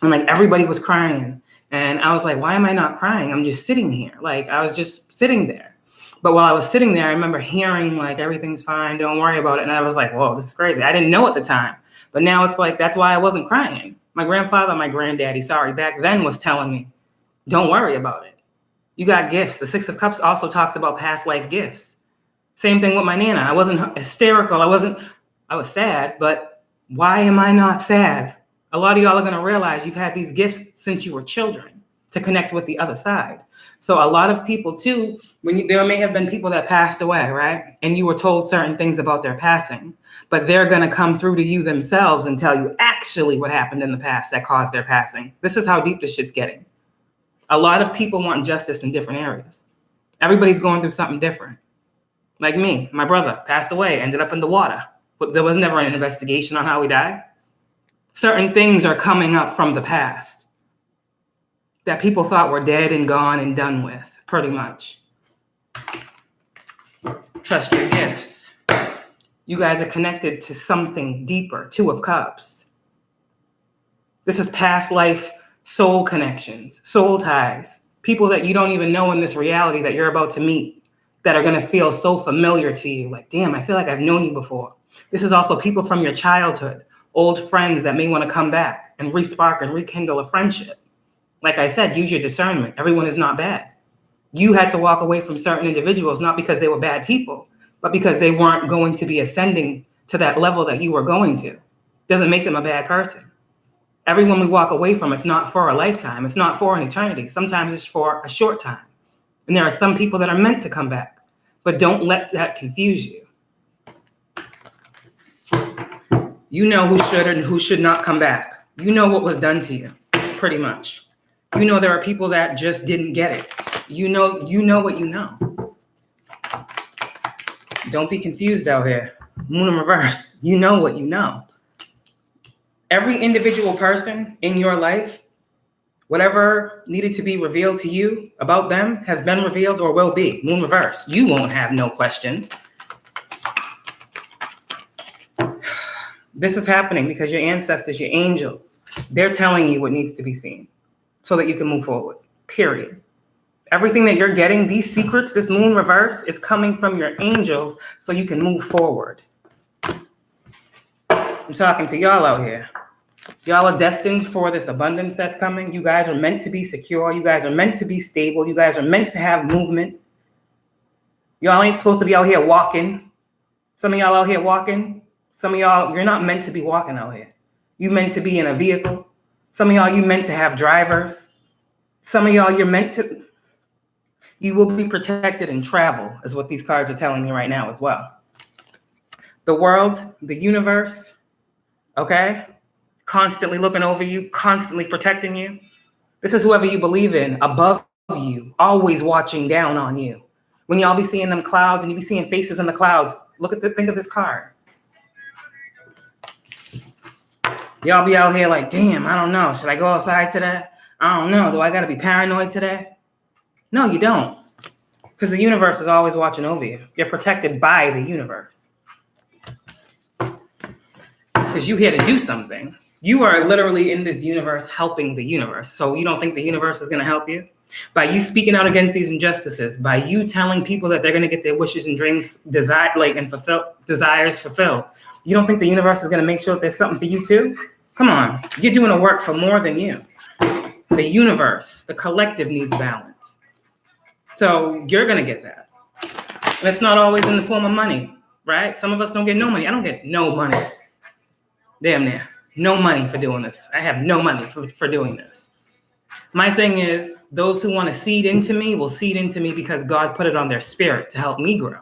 and like everybody was crying. And I was like, why am I not crying? I'm just sitting here. Like I was just sitting there. But while I was sitting there, I remember hearing like, everything's fine, don't worry about it. And I was like, whoa, this is crazy. I didn't know at the time. But now it's like, that's why I wasn't crying. My grandfather, my granddaddy, back then was telling me, don't worry about it. You got gifts. The Six of Cups also talks about past life gifts. Same thing with my Nana. I wasn't hysterical. I was sad, but why am I not sad? A lot of y'all are going to realize you've had these gifts since you were children to connect with the other side. So a lot of people too, there may have been people that passed away, right? And you were told certain things about their passing, but they're going to come through to you themselves and tell you actually what happened in the past that caused their passing. This is how deep this shit's getting. A lot of people want justice in different areas. Everybody's going through something different. Like me, my brother passed away, ended up in the water, but there was never an investigation on how he died. Certain things are coming up from the past that people thought were dead and gone and done with, pretty much. Trust your gifts. You guys are connected to something deeper, Two of Cups. This is past life soul connections, soul ties, people that you don't even know in this reality that you're about to meet that are going to feel so familiar to you. Like, damn, I feel like I've known you before. This is also people from your childhood, old friends that may want to come back and re-spark and rekindle a friendship. Like I said, use your discernment. Everyone is not bad. You had to walk away from certain individuals, not because they were bad people, but because they weren't going to be ascending to that level that you were going to. Doesn't make them a bad person. Everyone we walk away from, it's not for a lifetime. It's not for an eternity. Sometimes it's for a short time. And there are some people that are meant to come back, but don't let that confuse you. You know who should and who should not come back. You know what was done to you, pretty much. You know there are people that just didn't get it. You know what you know. Don't be confused out here. Moon in reverse. You know what you know. Every individual person in your life, whatever needed to be revealed to you about them has been revealed or will be. Moon reverse. You won't have no questions. This is happening because your ancestors, your angels, they're telling you what needs to be seen so that you can move forward, period. Everything that you're getting, these secrets, this moon reverse is coming from your angels so you can move forward. I'm talking to y'all out here. Y'all are destined for this abundance that's coming. You guys are meant to be secure. You guys are meant to be stable. You guys are meant to have movement. Y'all ain't supposed to be out here walking. Some of y'all out here walking. Some of y'all, you're not meant to be walking out here. You meant to be in a vehicle. Some of y'all, you meant to have drivers. Some of y'all, you will be protected in travel, is what these cards are telling me right now as well. The world, the universe, okay? Constantly looking over you, constantly protecting you. This is whoever you believe in, above you, always watching down on you. When y'all be seeing them clouds and you be seeing faces in the clouds, think of this card. Y'all be out here like, damn, I don't know. Should I go outside today? I don't know. Do I got to be paranoid today? No, you don't. Because the universe is always watching over you. You're protected by the universe. Because you're here to do something. You are literally in this universe helping the universe. So you don't think the universe is going to help you? By you speaking out against these injustices, by you telling people that they're going to get their wishes and dreams desires fulfilled, you don't think the universe is going to make sure that there's something for you too? Come on, you're doing a work for more than you. The universe, the collective needs balance. So you're going to get that. And it's not always in the form of money, right? Some of us don't get no money. I don't get no money. Damn near. No money for doing this. I have no money for doing this. My thing is, those who want to seed into me will seed into me because God put it on their spirit to help me grow.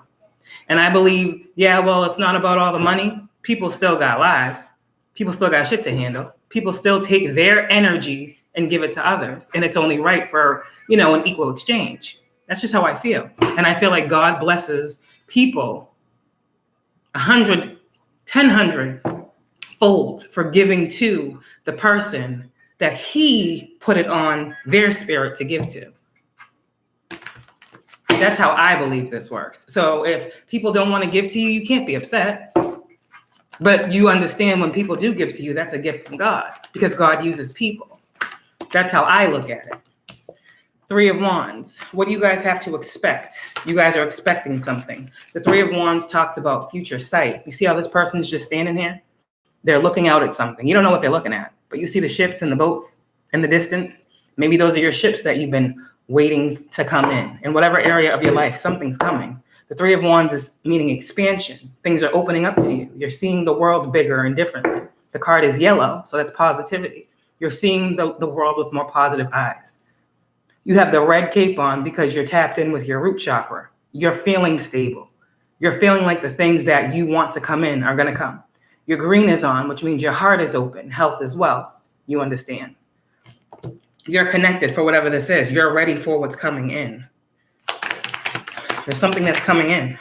And I believe, yeah, well, it's not about all the money. People still got lives. People still got shit to handle. People still take their energy and give it to others. And it's only right for, an equal exchange. That's just how I feel. And I feel like God blesses people 100 fold for giving to the person that he put it on their spirit to give to. That's how I believe this works. So if people don't want to give to you, you can't be upset. But you understand when people do give to you, that's a gift from God because God uses people. That's how I look at it. 3 of Wands. What do you guys have to expect? You guys are expecting something. The 3 of Wands talks about future sight. You see how this person's just standing here? They're looking out at something. You don't know what they're looking at, but you see the ships and the boats in the distance. Maybe those are your ships that you've been waiting to come in. In whatever area of your life, something's coming. The 3 of Wands is meaning expansion. Things are opening up to you. You're seeing the world bigger and differently. The card is yellow, so that's positivity. You're seeing the world with more positive eyes. You have the red cape on because you're tapped in with your root chakra. You're feeling stable. You're feeling like the things that you want to come in are going to come. Your green is on, which means your heart is open. Health is wealth. You understand. You're connected for whatever this is. You're ready for what's coming in. There's something that's coming in.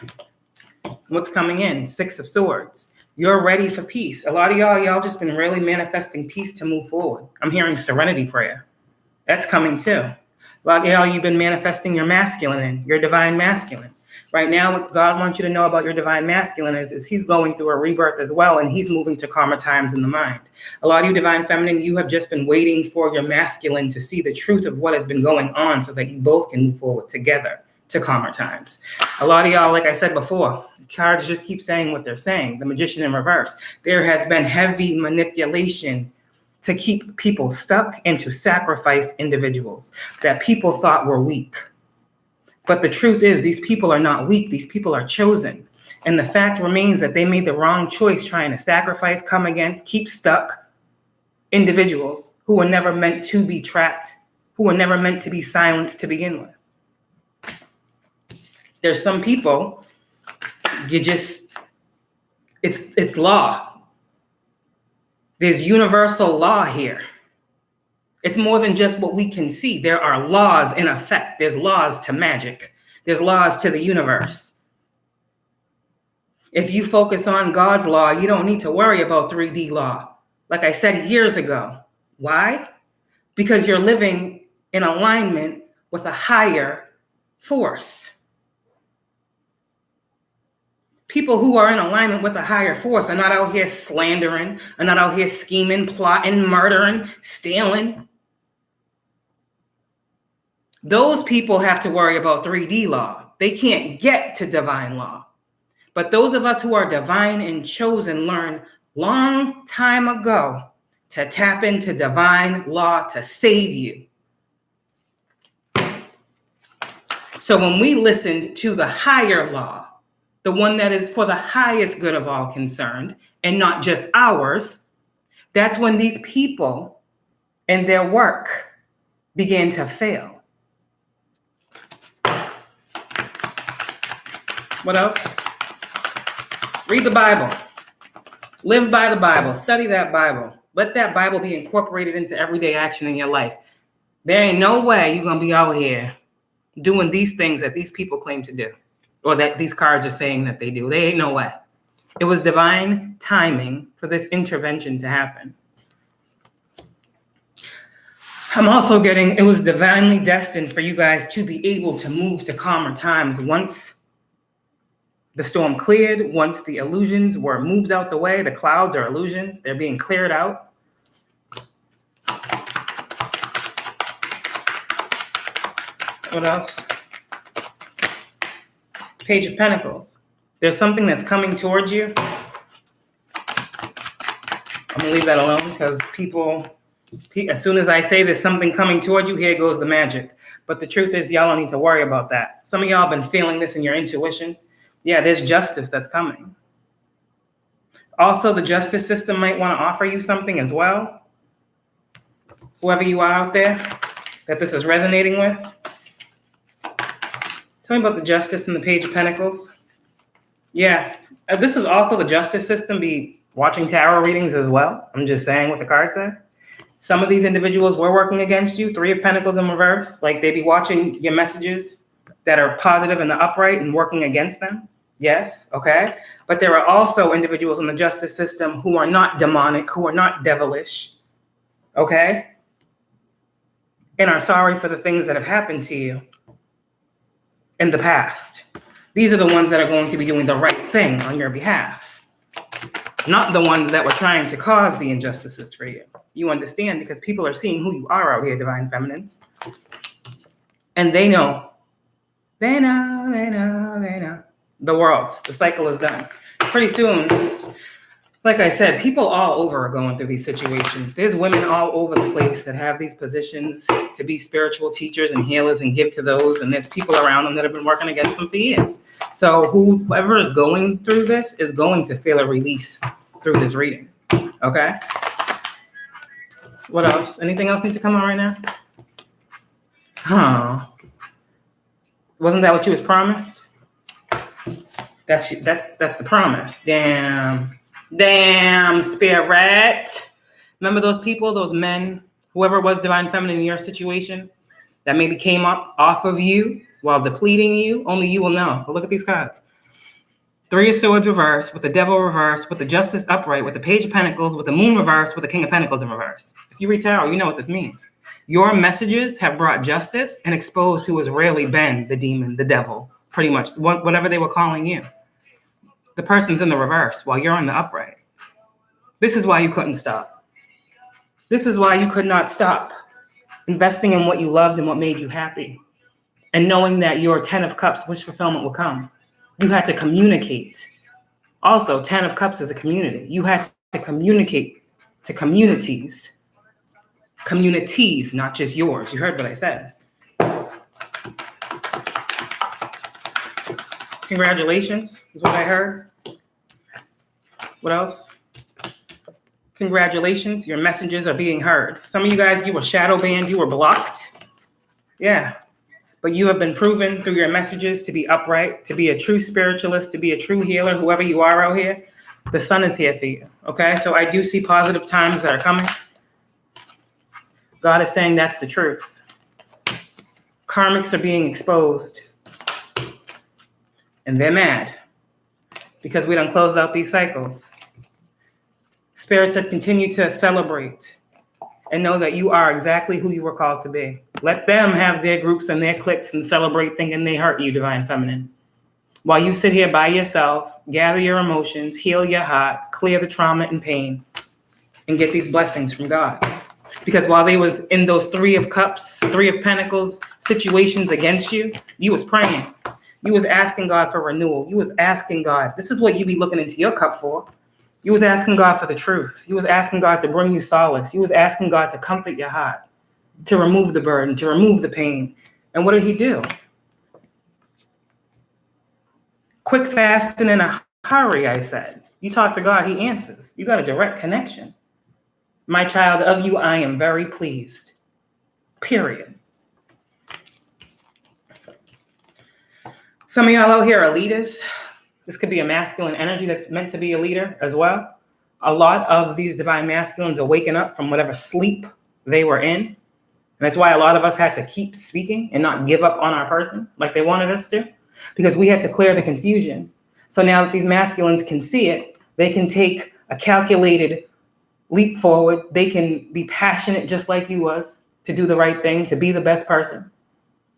What's coming in? 6 of Swords. You're ready for peace. A lot of y'all just been really manifesting peace to move forward. I'm hearing serenity prayer. That's coming too. A lot of y'all, you've been manifesting your masculine in, your divine masculine. Right now, what God wants you to know about your divine masculine is he's going through a rebirth as well, and he's moving to karma times in the mind. A lot of you divine feminine, you have just been waiting for your masculine to see the truth of what has been going on so that you both can move forward together to calmer times. A lot of y'all, like I said before, cards just keep saying what they're saying. The Magician in reverse. There has been heavy manipulation to keep people stuck and to sacrifice individuals that people thought were weak. But the truth is, these people are not weak. These people are chosen. And the fact remains that they made the wrong choice trying to sacrifice, come against, keep stuck individuals who were never meant to be trapped, who were never meant to be silenced to begin with. There's some people, it's law. There's universal law here. It's more than just what we can see. There are laws in effect. There's laws to magic. There's laws to the universe. If you focus on God's law, you don't need to worry about 3D law. Like I said years ago. Why? Because you're living in alignment with a higher force. People who are in alignment with a higher force are not out here slandering, are not out here scheming, plotting, murdering, stealing. Those people have to worry about 3D law. They can't get to divine law. But those of us who are divine and chosen learned long time ago to tap into divine law to save you. So when we listened to the higher law, the one that is for the highest good of all concerned and not just ours, that's when these people and their work began to fail. What else? Read the Bible. Live by the Bible. Study that Bible. Let that Bible be incorporated into everyday action in your life. There ain't no way you're going to be out here doing these things that these people claim to do, or that these cards are saying that they do. There ain't no way. It was divine timing for this intervention to happen. I'm also getting, it was divinely destined for you guys to be able to move to calmer times once the storm cleared, once the illusions were moved out the way. The clouds are illusions. They're being cleared out. What else? Page of Pentacles. There's something that's coming towards you. I'm gonna leave that alone because people, as soon as I say there's something coming toward you, here goes the magic. But the truth is, y'all don't need to worry about that. Some of y'all have been feeling this in your intuition. Yeah, there's justice that's coming. Also, the justice system might want to offer you something as well. Whoever you are out there that this is resonating with. Tell me about the justice in the Page of Pentacles. Yeah, this is also the justice system be watching tarot readings as well. I'm just saying what the cards say. Some of these individuals were working against you. 3 of Pentacles in reverse. Like they be watching your messages that are positive in the upright and working against them. Yes, okay. But there are also individuals in the justice system who are not demonic, who are not devilish, okay? And are sorry for the things that have happened to you in the past. These are the ones that are going to be doing the right thing on your behalf, not the ones that were trying to cause the injustices for you. You understand, because people are seeing who you are out here, Divine Feminines. And they know. They know. The world, the cycle is done. Pretty soon, like I said, people all over are going through these situations. There's women all over the place that have these positions to be spiritual teachers and healers and give to those. And there's people around them that have been working against them for years. So whoever is going through this is going to feel a release through this reading. Okay? What else? Anything else need to come on right now? Huh. Wasn't that what you was promised? That's the promise. Damn, spirit. Remember those people, those men, whoever was Divine Feminine in your situation that maybe came up off of you while depleting you? Only you will know. But look at these cards. 3 of Swords reversed, with the Devil reversed, with the Justice upright, with the Page of Pentacles, with the Moon reversed, with the King of Pentacles in reverse. If you read tarot, you know what this means. Your messages have brought justice and exposed who has really been the demon, the devil, pretty much, whatever they were calling you. The person's in the reverse while you're in the upright. This is why you couldn't stop. This is why you could not stop investing in what you loved and what made you happy. And knowing that your 10 of Cups wish fulfillment will come. You had to communicate. Also, 10 of Cups is a community. You had to communicate to communities. Communities, not just yours. You heard what I said. Congratulations, is what I heard. What else? Congratulations, your messages are being heard. Some of you guys, you were shadow banned, you were blocked. Yeah, but you have been proven through your messages to be upright, to be a true spiritualist, to be a true healer, whoever you are out here. The sun is here for you, okay? So I do see positive times that are coming. God is saying that's the truth. Karmics are being exposed. And they're mad because we done closed out these cycles. Spirits said continue to celebrate and know that you are exactly who you were called to be. Let them have their groups and their cliques and celebrate thinking they hurt you, Divine Feminine. While you sit here by yourself, gather your emotions, heal your heart, clear the trauma and pain, and get these blessings from God. Because while they was in those 3 of Cups, 3 of Pentacles situations against you, you was praying. You was asking God for renewal. You was asking God. This is what you be looking into your cup for. You was asking God for the truth. You was asking God to bring you solace. You was asking God to comfort your heart, to remove the burden, to remove the pain. And what did he do? Quick, fast, and in a hurry, I said. You talk to God, he answers. You got a direct connection. My child, of you, I am very pleased. Period. Some of y'all out here are leaders. This could be a masculine energy that's meant to be a leader as well. A lot of these divine masculines are waking up from whatever sleep they were in. And that's why a lot of us had to keep speaking and not give up on our person like they wanted us to, because we had to clear the confusion. So now that these masculines can see it, they can take a calculated leap forward. They can be passionate just like you was to do the right thing, to be the best person.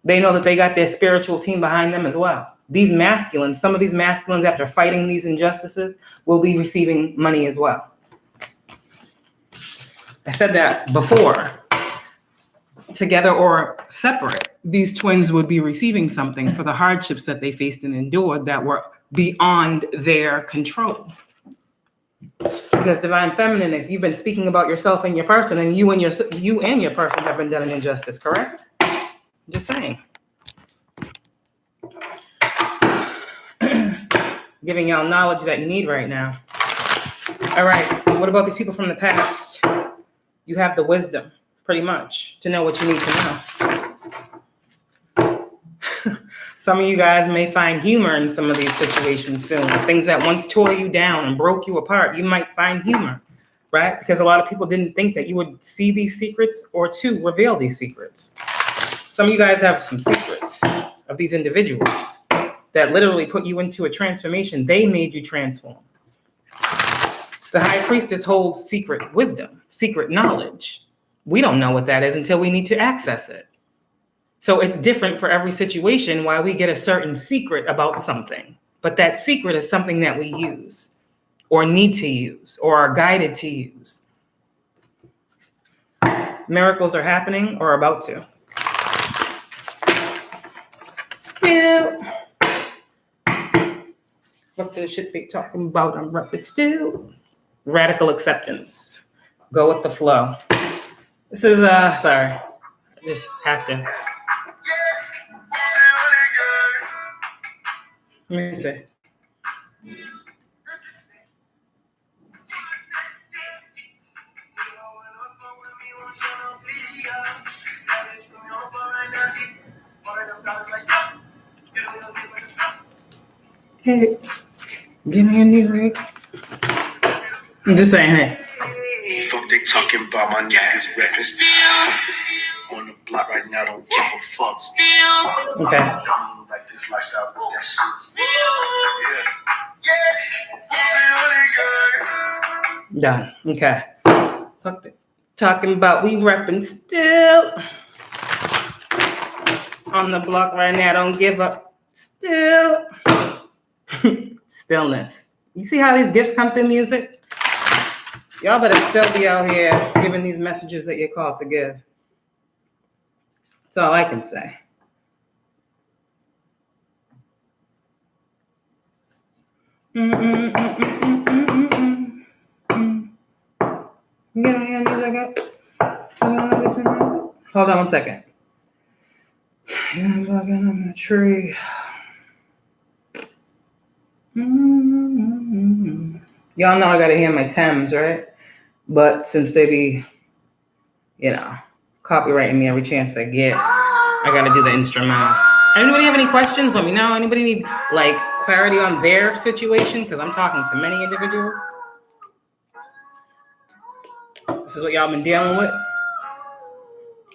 They know that they got their spiritual team behind them as well. These masculines, some of these masculines, after fighting these injustices, will be receiving money as well. I said that before, together or separate. these twins would be receiving something for the hardships that they faced and endured that were beyond their control. Because Divine Feminine, if you've been speaking about yourself and your person, and you and your person have been done an injustice, correct? Just saying. Giving y'all knowledge that you need right now. All right, what about these people from the past? You have the wisdom, pretty much, to know what you need to know. Some of you guys may find humor in some of these situations soon. Things that once tore you down and broke you apart, you might find humor, right? Because a lot of people didn't think that you would see these secrets or to reveal these secrets. Some of you guys have some secrets of these individuals that literally put you into a transformation. They made you transform. The High Priestess holds secret wisdom, secret knowledge. We don't know what that is until we need to access it. So it's different for every situation why we get a certain secret about something. But that secret is something that we use or need to use or are guided to use. Miracles are happening or about to. Still, what the shit they talking about? I'm rapid still. Radical acceptance. Go with the flow. This is, sorry. I just have to. Let me see. Hey, give me a new rig. I'm just saying, hey. Fuck they talking about, my niggas rapping still. On the block right now, don't give a fuck still. Okay. Like this lifestyle, but that shit still. Yeah. Done. Okay. Fuck it. Talking about we repping still. On the block right now, don't give up. Still. Stillness. You see how these gifts come through music? Y'all better still be out here giving these messages that you're called to give. That's all I can say. You don't hear music up? Hold on one second. I'm walking on the tree. Y'all know I gotta hear my Thames, right? But since they be, copywriting me every chance they get, I gotta do the instrumental. Anybody have any questions? Let me know. Anybody need clarity on their situation? Because I'm talking to many individuals. This is what y'all been dealing with.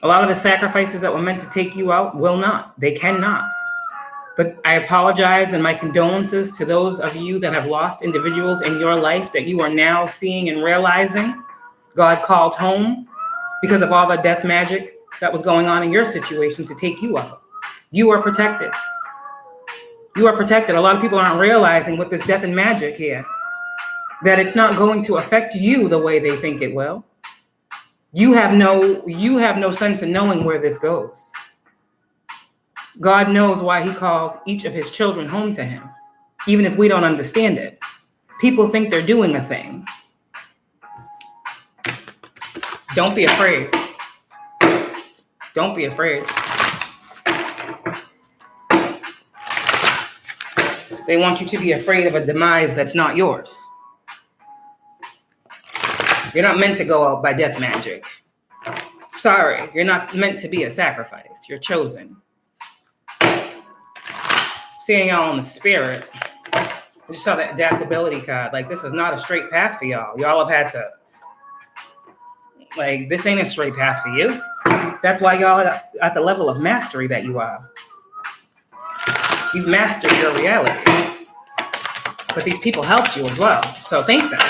A lot of the sacrifices that were meant to take you out will not. They cannot. But I apologize and my condolences to those of you that have lost individuals in your life that you are now seeing and realizing God called home because of all the death magic that was going on in your situation to take you out. You are protected. You are protected. A lot of people aren't realizing with this death and magic here that it's not going to affect you the way they think it will. You have no sense in knowing where this goes. God knows why he calls each of his children home to him, even if we don't understand it. People think they're doing a thing. Don't be afraid. Don't be afraid. They want you to be afraid of a demise that's not yours. You're not meant to go out by death magic. Sorry, you're not meant to be a sacrifice. You're chosen. Seeing y'all on the spirit, I just saw that adaptability card. This is not a straight path for y'all. Y'all have had to, this ain't a straight path for you. That's why y'all are at the level of mastery that you are. You've mastered your reality. But these people helped you as well. So thank them.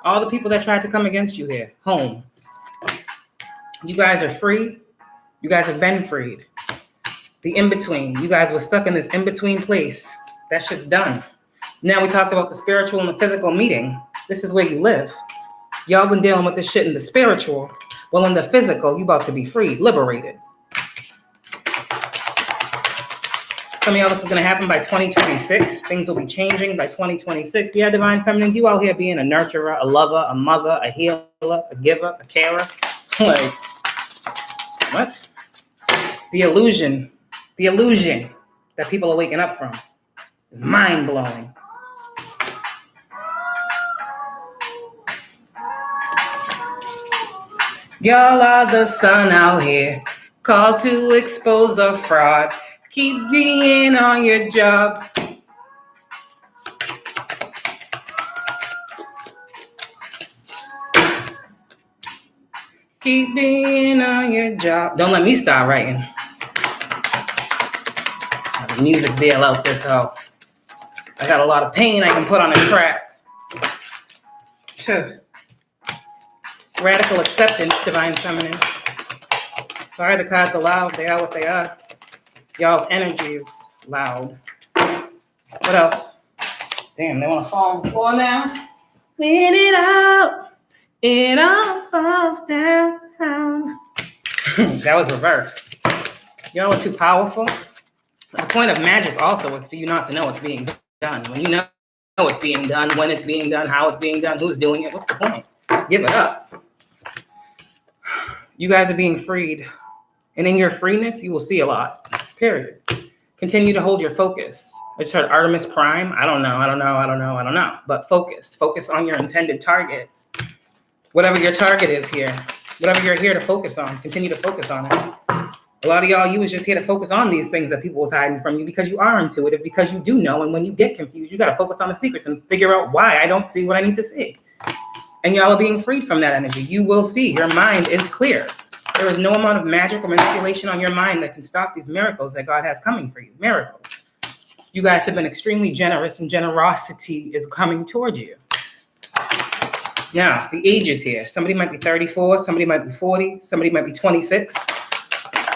All the people that tried to come against you here, home. You guys are free. You guys have been freed. The in-between. You guys were stuck in this in-between place. That shit's done. Now we talked about the spiritual and the physical meeting. This is where you live. Y'all been dealing with this shit in the spiritual. Well, in the physical, you about to be free, liberated. Some of y'all, this is going to happen by 2026. Things will be changing by 2026. Yeah, Divine Feminines, you out here being a nurturer, a lover, a mother, a healer, a giver, a carer. Like, what? The illusion that people are waking up from is mind-blowing. Y'all are the sun out here, called to expose the fraud. Keep being on your job. Keep being on your job. Don't let me start writing. The music deal out this hoe. I got a lot of pain I can put on a track. Radical acceptance, Divine Feminine. Sorry, the cards are loud. They are what they are. Y'all's energy is loud. What else? Damn, they want to fall on the floor now? When it all falls down. That was reverse. Y'all are too powerful. The point of magic also is for you not to know what's being done. When you know what's being done, when it's being done, how it's being done, who's doing it, what's the point? Give it up. You guys are being freed. And in your freeness, you will see a lot. Period. Continue to hold your focus. I just heard Artemis Prime. I don't know. But focus. Focus on your intended target. Whatever your target is here. Whatever you're here to focus on. Continue to focus on it. A lot of y'all, you was just here to focus on these things that people was hiding from you because you are intuitive, because you do know. And when you get confused, you got to focus on the secrets and figure out why I don't see what I need to see. And y'all are being freed from that energy. You will see. Your mind is clear. There is no amount of magic or manipulation on your mind that can stop these miracles that God has coming for you. Miracles. You guys have been extremely generous, and generosity is coming towards you. Now, the ages here. Somebody might be 34. Somebody might be 40. Somebody might be 26.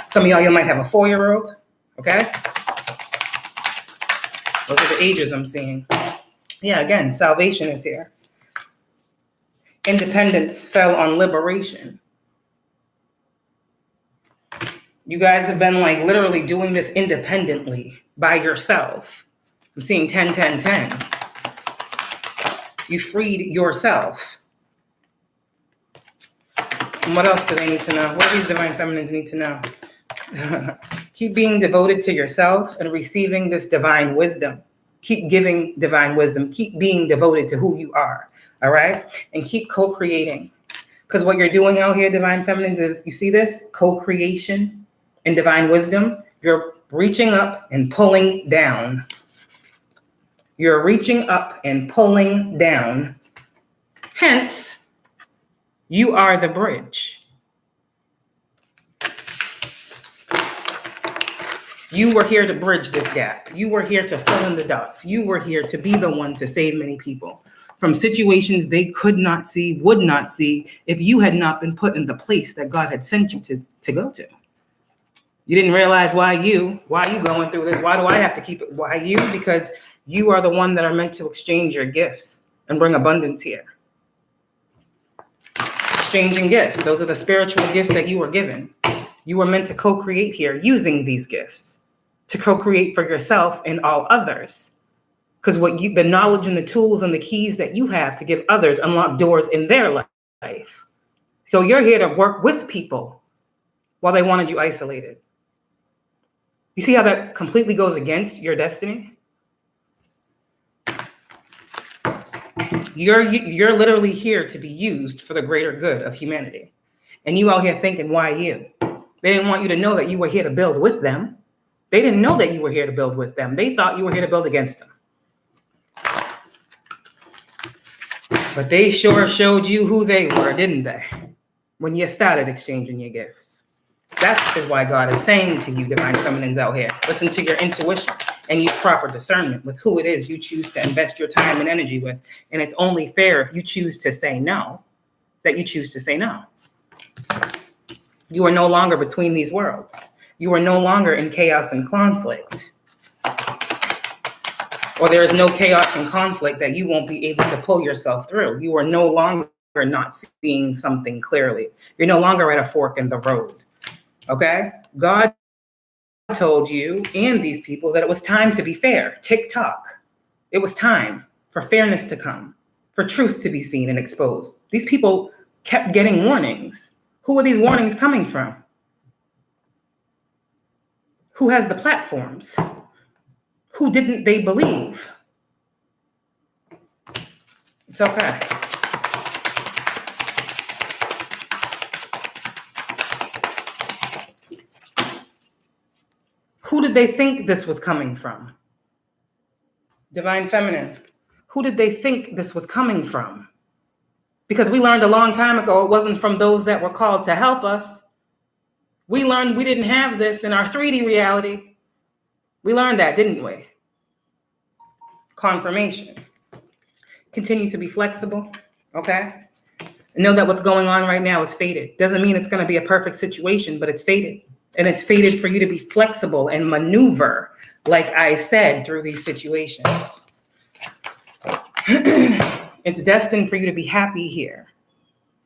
Some of y'all, you might have a 4-year-old. Okay? Those are the ages I'm seeing. Yeah, again, salvation is here. Independence fell on liberation. You guys have been like literally doing this independently by yourself. I'm seeing 10, 10, 10. You freed yourself. And what else do they need to know? What do these Divine Feminines need to know? Keep being devoted to yourself and receiving this divine wisdom. Keep giving divine wisdom. Keep being devoted to who you are. All right? And keep co-creating. Because what you're doing out here, Divine Feminines, is, you see this? Co-creation and divine wisdom. You're reaching up and pulling down. You're reaching up and pulling down. Hence, you are the bridge. You were here to bridge this gap. You were here to fill in the dots. You were here to be the one to save many people from situations they could not see, would not see, if you had not been put in the place that God had sent you to go to. You didn't realize why you going through this? Why do I have to keep it? Why you? Because you are the one that are meant to exchange your gifts and bring abundance here. Exchanging gifts. Those are the spiritual gifts that you were given. You were meant to co-create here using these gifts to co-create for yourself and all others. Because the knowledge and the tools and the keys that you have to give others unlock doors in their life. So you're here to work with people while they wanted you isolated. You see how that completely goes against your destiny? You're literally here to be used for the greater good of humanity. And you out here thinking, why you? They didn't want you to know that you were here to build with them. They didn't know that you were here to build with them. They thought you were here to build against them. But they sure showed you who they were, didn't they? When you started exchanging your gifts. That is why God is saying to you, Divine Feminines out here, listen to your intuition and use proper discernment with who it is you choose to invest your time and energy with. And it's only fair if you choose to say no, that you choose to say no. You are no longer between these worlds. You are no longer in chaos and conflict. Or there is no chaos and conflict that you won't be able to pull yourself through. You are no longer not seeing something clearly. You're no longer at a fork in the road. Okay? God told you and these people that it was time to be fair. Tick-tock. It was time for fairness to come, for truth to be seen and exposed. These people kept getting warnings. Who are these warnings coming from? Who has the platforms? Who didn't they believe? It's okay. Who did they think this was coming from? Divine Feminine. Who did they think this was coming from? Because we learned a long time ago it wasn't from those that were called to help us. We learned we didn't have this in our 3D reality. We learned that, didn't we? Confirmation. Continue to be flexible, okay? Know that what's going on right now is fated. Doesn't mean it's going to be a perfect situation, but it's fated. And it's fated for you to be flexible and maneuver, like I said, through these situations. It's destined for you to be happy here.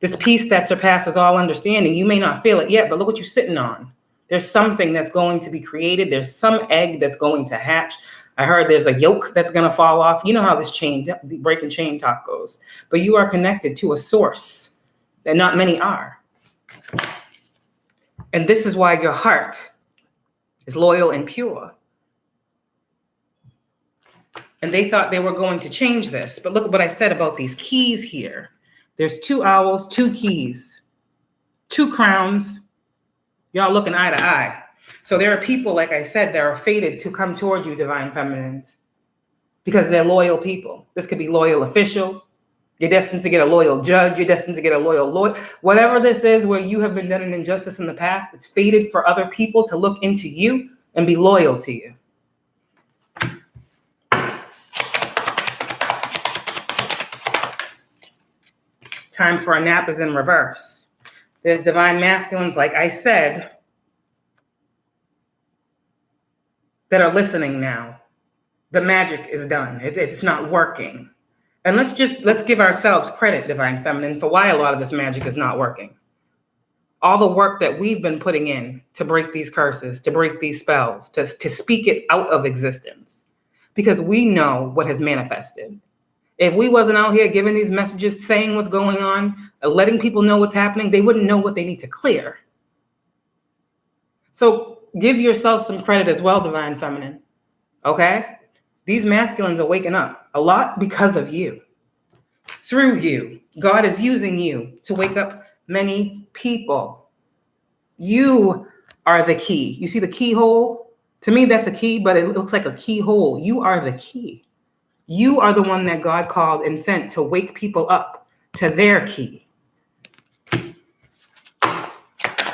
This peace that surpasses all understanding. You may not feel it yet, but look what you're sitting on. There's something that's going to be created. There's some egg that's going to hatch. I heard there's a yolk that's going to fall off. You know how this breaking chain talk goes. But you are connected to a source that not many are. And this is why your heart is loyal and pure. And they thought they were going to change this. But look at what I said about these keys here. There's 2 owls, 2 keys, 2 crowns. Y'all looking eye to eye. So there are people, like I said, that are fated to come toward you, Divine Feminines, because they're loyal people. This could be loyal official. You're destined to get a loyal judge. You're destined to get a loyal lawyer. Whatever this is where you have been done an injustice in the past, it's fated for other people to look into you and be loyal to you. Time for a nap is in reverse. There's divine masculines, like I said, that are listening now. The magic is done. It's not working. And let's give ourselves credit, Divine Feminine, for why a lot of this magic is not working. All the work that we've been putting in to break these curses, to break these spells, to speak it out of existence. Because we know what has manifested. If we wasn't out here giving these messages, saying what's going on, letting people know what's happening, they wouldn't know what they need to clear. So give yourself some credit as well, Divine Feminine. Okay? These masculines are waking up a lot because of you. Through you. God is using you to wake up many people. You are the key. You see the keyhole? To me, that's a key, but it looks like a keyhole. You are the key. You are the one that God called and sent to wake people up to their key.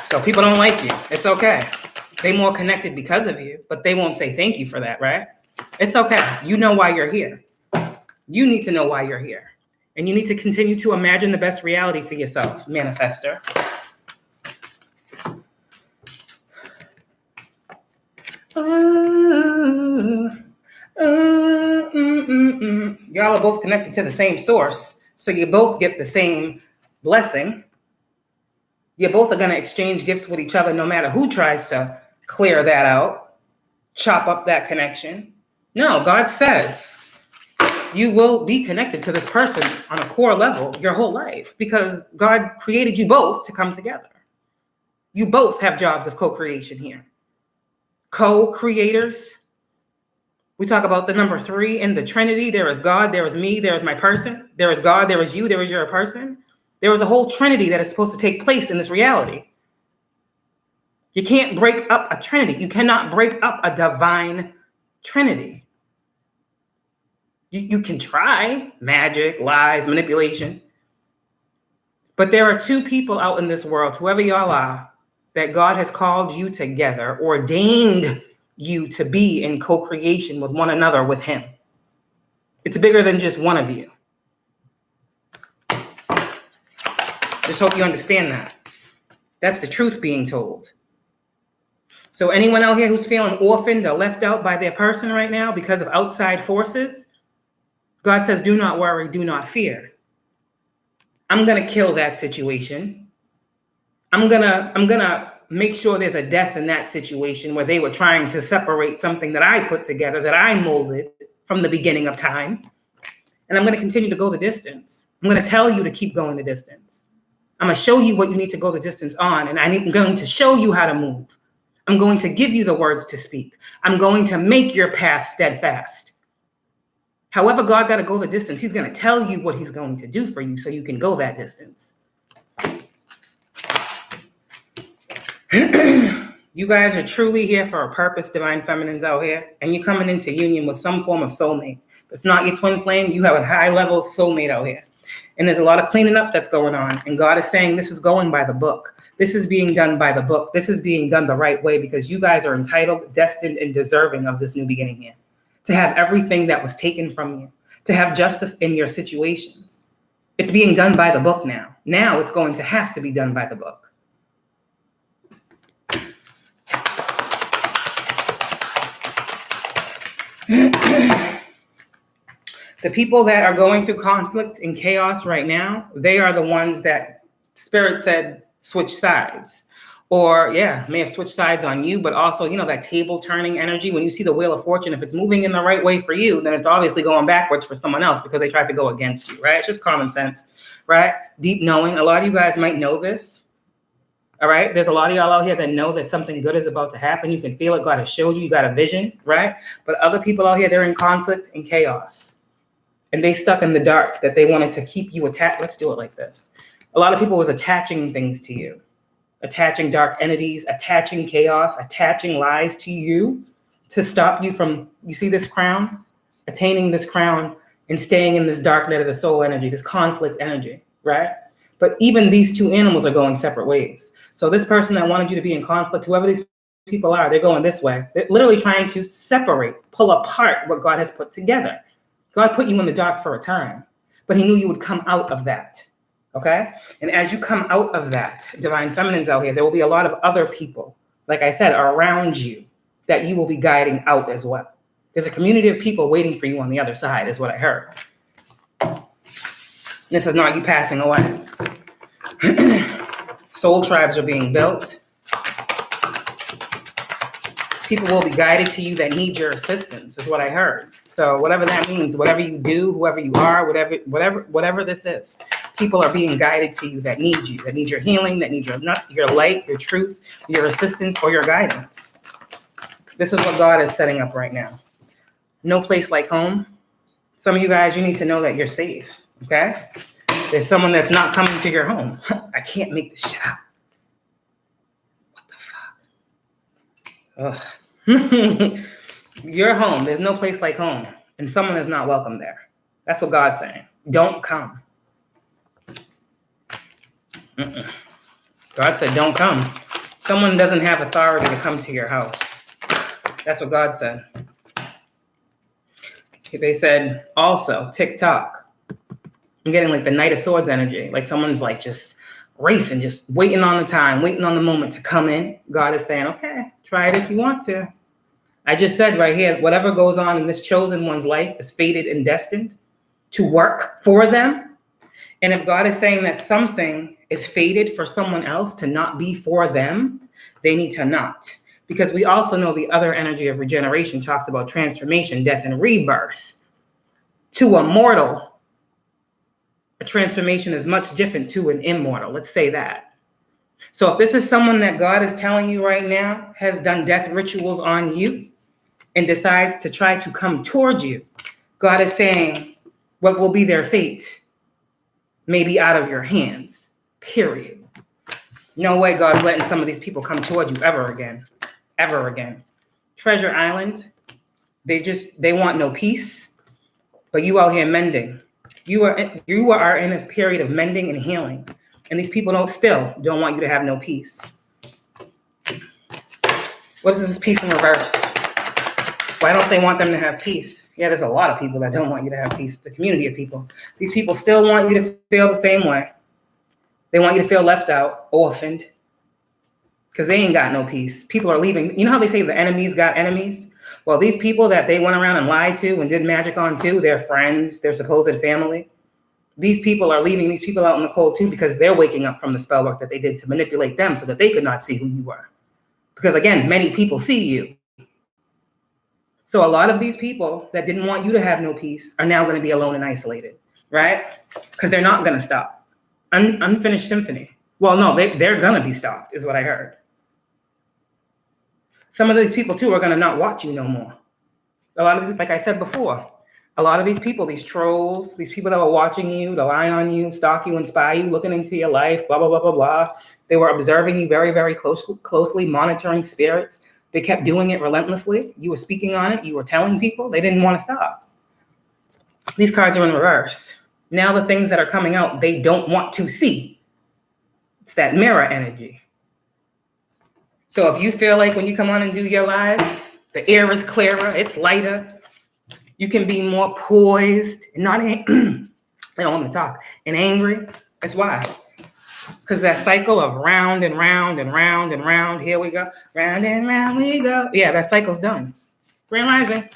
So people don't like you. It's okay. They're more connected because of you, but they won't say thank you for that, right? It's okay. You know why you're here. You need to know why you're here. And you need to continue to imagine the best reality for yourself, manifester. Y'all are both connected to the same source, so you both get the same blessing. You both are going to exchange gifts with each other no matter who tries to clear that out, chop up that connection. No, God says you will be connected to this person on a core level your whole life because God created you both to come together. You both have jobs of co-creation here. Co-creators. We talk about the number 3 in the Trinity. There is God, there is me, there is my person. There is God, there is you, there is your person. There is a whole Trinity that is supposed to take place in this reality. You can't break up a Trinity. You cannot break up a divine Trinity. You can try magic, lies, manipulation. But there are 2 people out in this world, whoever y'all are, that God has called you together, ordained you to be in co-creation with one another with him. It's bigger than just one of you. Just hope you understand that. That's the truth being told. So anyone out here who's feeling orphaned or left out by their person right now because of outside forces, God says, do not worry, do not fear. I'm going to kill that situation. I'm gonna make sure there's a death in that situation where they were trying to separate something that I put together, that I molded from the beginning of time. And I'm going to continue to go the distance. I'm going to tell you to keep going the distance. I'm going to show you what you need to go the distance on. And I'm going to show you how to move. I'm going to give you the words to speak. I'm going to make your path steadfast. However, God got to go the distance. He's going to tell you what he's going to do for you so you can go that distance. You guys are truly here for a purpose, divine feminines out here. And you're coming into union with some form of soulmate. If it's not your twin flame, you have a high level soulmate out here. And there's a lot of cleaning up that's going on. And God is saying this is going by the book. This is being done by the book. This is being done the right way because you guys are entitled, destined, and deserving of this new beginning here. To have everything that was taken from you. To have justice in your situations. It's being done by the book now. Now it's going to have to be done by the book. The people that are going through conflict and chaos right now, they are the ones that Spirit said switch sides. Or, may have switched sides on you, but also, that table turning energy. When you see the Wheel of Fortune, if it's moving in the right way for you, then it's obviously going backwards for someone else because they tried to go against you, right? It's just common sense, right? Deep knowing. A lot of you guys might know this, all right? There's a lot of y'all out here that know that something good is about to happen. You can feel it. God has showed you. You got a vision, right? But other people out here, they're in conflict and chaos. And they stuck in the dark that they wanted to keep you attached. Let's do it like this. A lot of people was attaching things to you. Attaching dark entities, attaching chaos, attaching lies to you to stop you from, you see this crown? Attaining this crown and staying in this dark net of the soul energy, this conflict energy, right? But even these two animals are going separate ways. So this person that wanted you to be in conflict, whoever these people are, they're going this way. They're literally trying to separate, pull apart what God has put together. God put you in the dark for a time, but he knew you would come out of that. Okay. And as you come out of that, divine feminines out here, there will be a lot of other people, like I said, around you that you will be guiding out as well. There's a community of people waiting for you on the other side, is what I heard. This is not you passing away. Soul tribes are being built. People will be guided to you that need your assistance, is what I heard. So whatever that means, whatever you do, whoever you are, whatever this is, people are being guided to you that need your healing, that need your light, your truth, your assistance, or your guidance. This is what God is setting up right now. No place like home. Some of you guys, you need to know that you're safe, okay? There's someone that's not coming to your home. I can't make this shit up. What the fuck? Ugh. Your home, there's no place like home, and someone is not welcome there. That's what God's saying. Don't come. God said, don't come. Someone doesn't have authority to come to your house. That's what God said. They said, also, TikTok. I'm getting like the Knight of Swords energy. Like someone's like just racing, just waiting on the time, waiting on the moment to come in. God is saying, okay, try it if you want to. I just said right here, whatever goes on in this chosen one's life is fated and destined to work for them. And if God is saying that something is fated for someone else to not be for them, they need to not. Because we also know the other energy of regeneration talks about transformation, death, and rebirth. To a mortal, a transformation is much different to an immortal. Let's say that. So if this is someone that God is telling you right now has done death rituals on you and decides to try to come towards you, God is saying what will be their fate may be out of your hands, period. No way God's letting some of these people come towards you ever again. Ever again. Treasure Island, they want no peace, but you out here mending. You are in a period of mending and healing. And these people don't want you to have no peace. What is this peace in reverse? Why don't they want them to have peace? Yeah, there's a lot of people that don't want you to have peace. It's a community of people. These people still want you to feel the same way. They want you to feel left out, orphaned, because they ain't got no peace. People are leaving. You know how they say the enemies got enemies? Well, these people that they went around and lied to and did magic on too, their friends, their supposed family, These people are leaving these people out in the cold too, because they're waking up from the spell work that they did to manipulate them so that they could not see who you were. Because again, many people see you. So a lot of these people that didn't want you to have no peace are now going to be alone and isolated, right? Because they're not going to stop. Unfinished symphony. Well, no, they're going to be stopped, is what I heard. Some of these people too are going to not watch you no more. A lot of these, like I said before, a lot of these people, these trolls, these people that were watching you, to lie on you, stalk you, and spy you, looking into your life, blah, blah, blah, blah, blah. They were observing you very, very closely, monitoring spirits. They kept doing it relentlessly. You were speaking on it. You were telling people. They didn't want to stop. These cards are in reverse. Now the things that are coming out, they don't want to see. It's that mirror energy. So if you feel like when you come on and do your lives, the air is clearer, it's lighter, you can be more poised, and not, I don't want to talk, and angry. That's why. Because that cycle of round and round and round and round, here we go, round and round we go. Yeah, that cycle's done. Grand rising.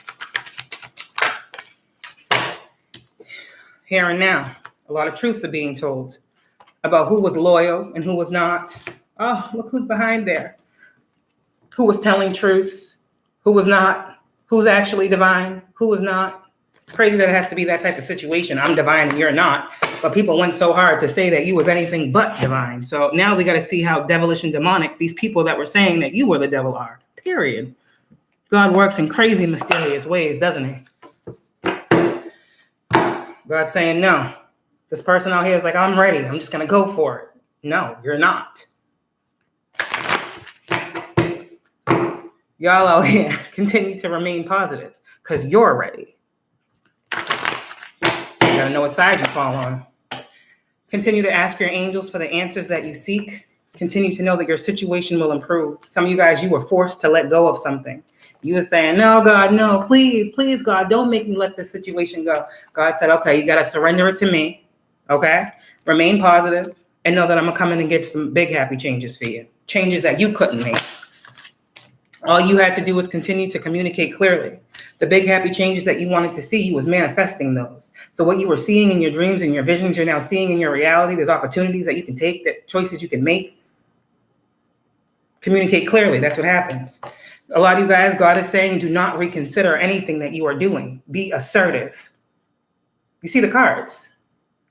Here and now, a lot of truths are being told about who was loyal and who was not. Oh, look who's behind there. Who was telling truths, who was not, who's actually divine, who was not. It's crazy that it has to be that type of situation. I'm divine and you're not. But people went so hard to say that you was anything but divine. So now we got to see how devilish and demonic these people that were saying that you were the devil are. Period. God works in crazy, mysterious ways, doesn't he? God's saying, no. This person out here is like, I'm ready. I'm just going to go for it. No, you're not. Y'all out here continue to remain positive because you're ready. You gotta know what side you fall on. Continue to ask your angels for the answers that you seek. Continue to know that your situation will improve. Some of you guys, you were forced to let go of something. You were saying, no, God, no, please, please, God, don't make me let this situation go. God said, okay, you got to surrender it to me. Okay? Remain positive and know that I'm going to come in and give some big happy changes for you. Changes that you couldn't make. All you had to do was continue to communicate clearly. The big happy changes that you wanted to see, you was manifesting those. So what you were seeing in your dreams and your visions, you're now seeing in your reality. There's opportunities that you can take, that choices you can make. Communicate clearly. That's what happens. A lot of you guys, God is saying, do not reconsider anything that you are doing. Be assertive. You see the cards.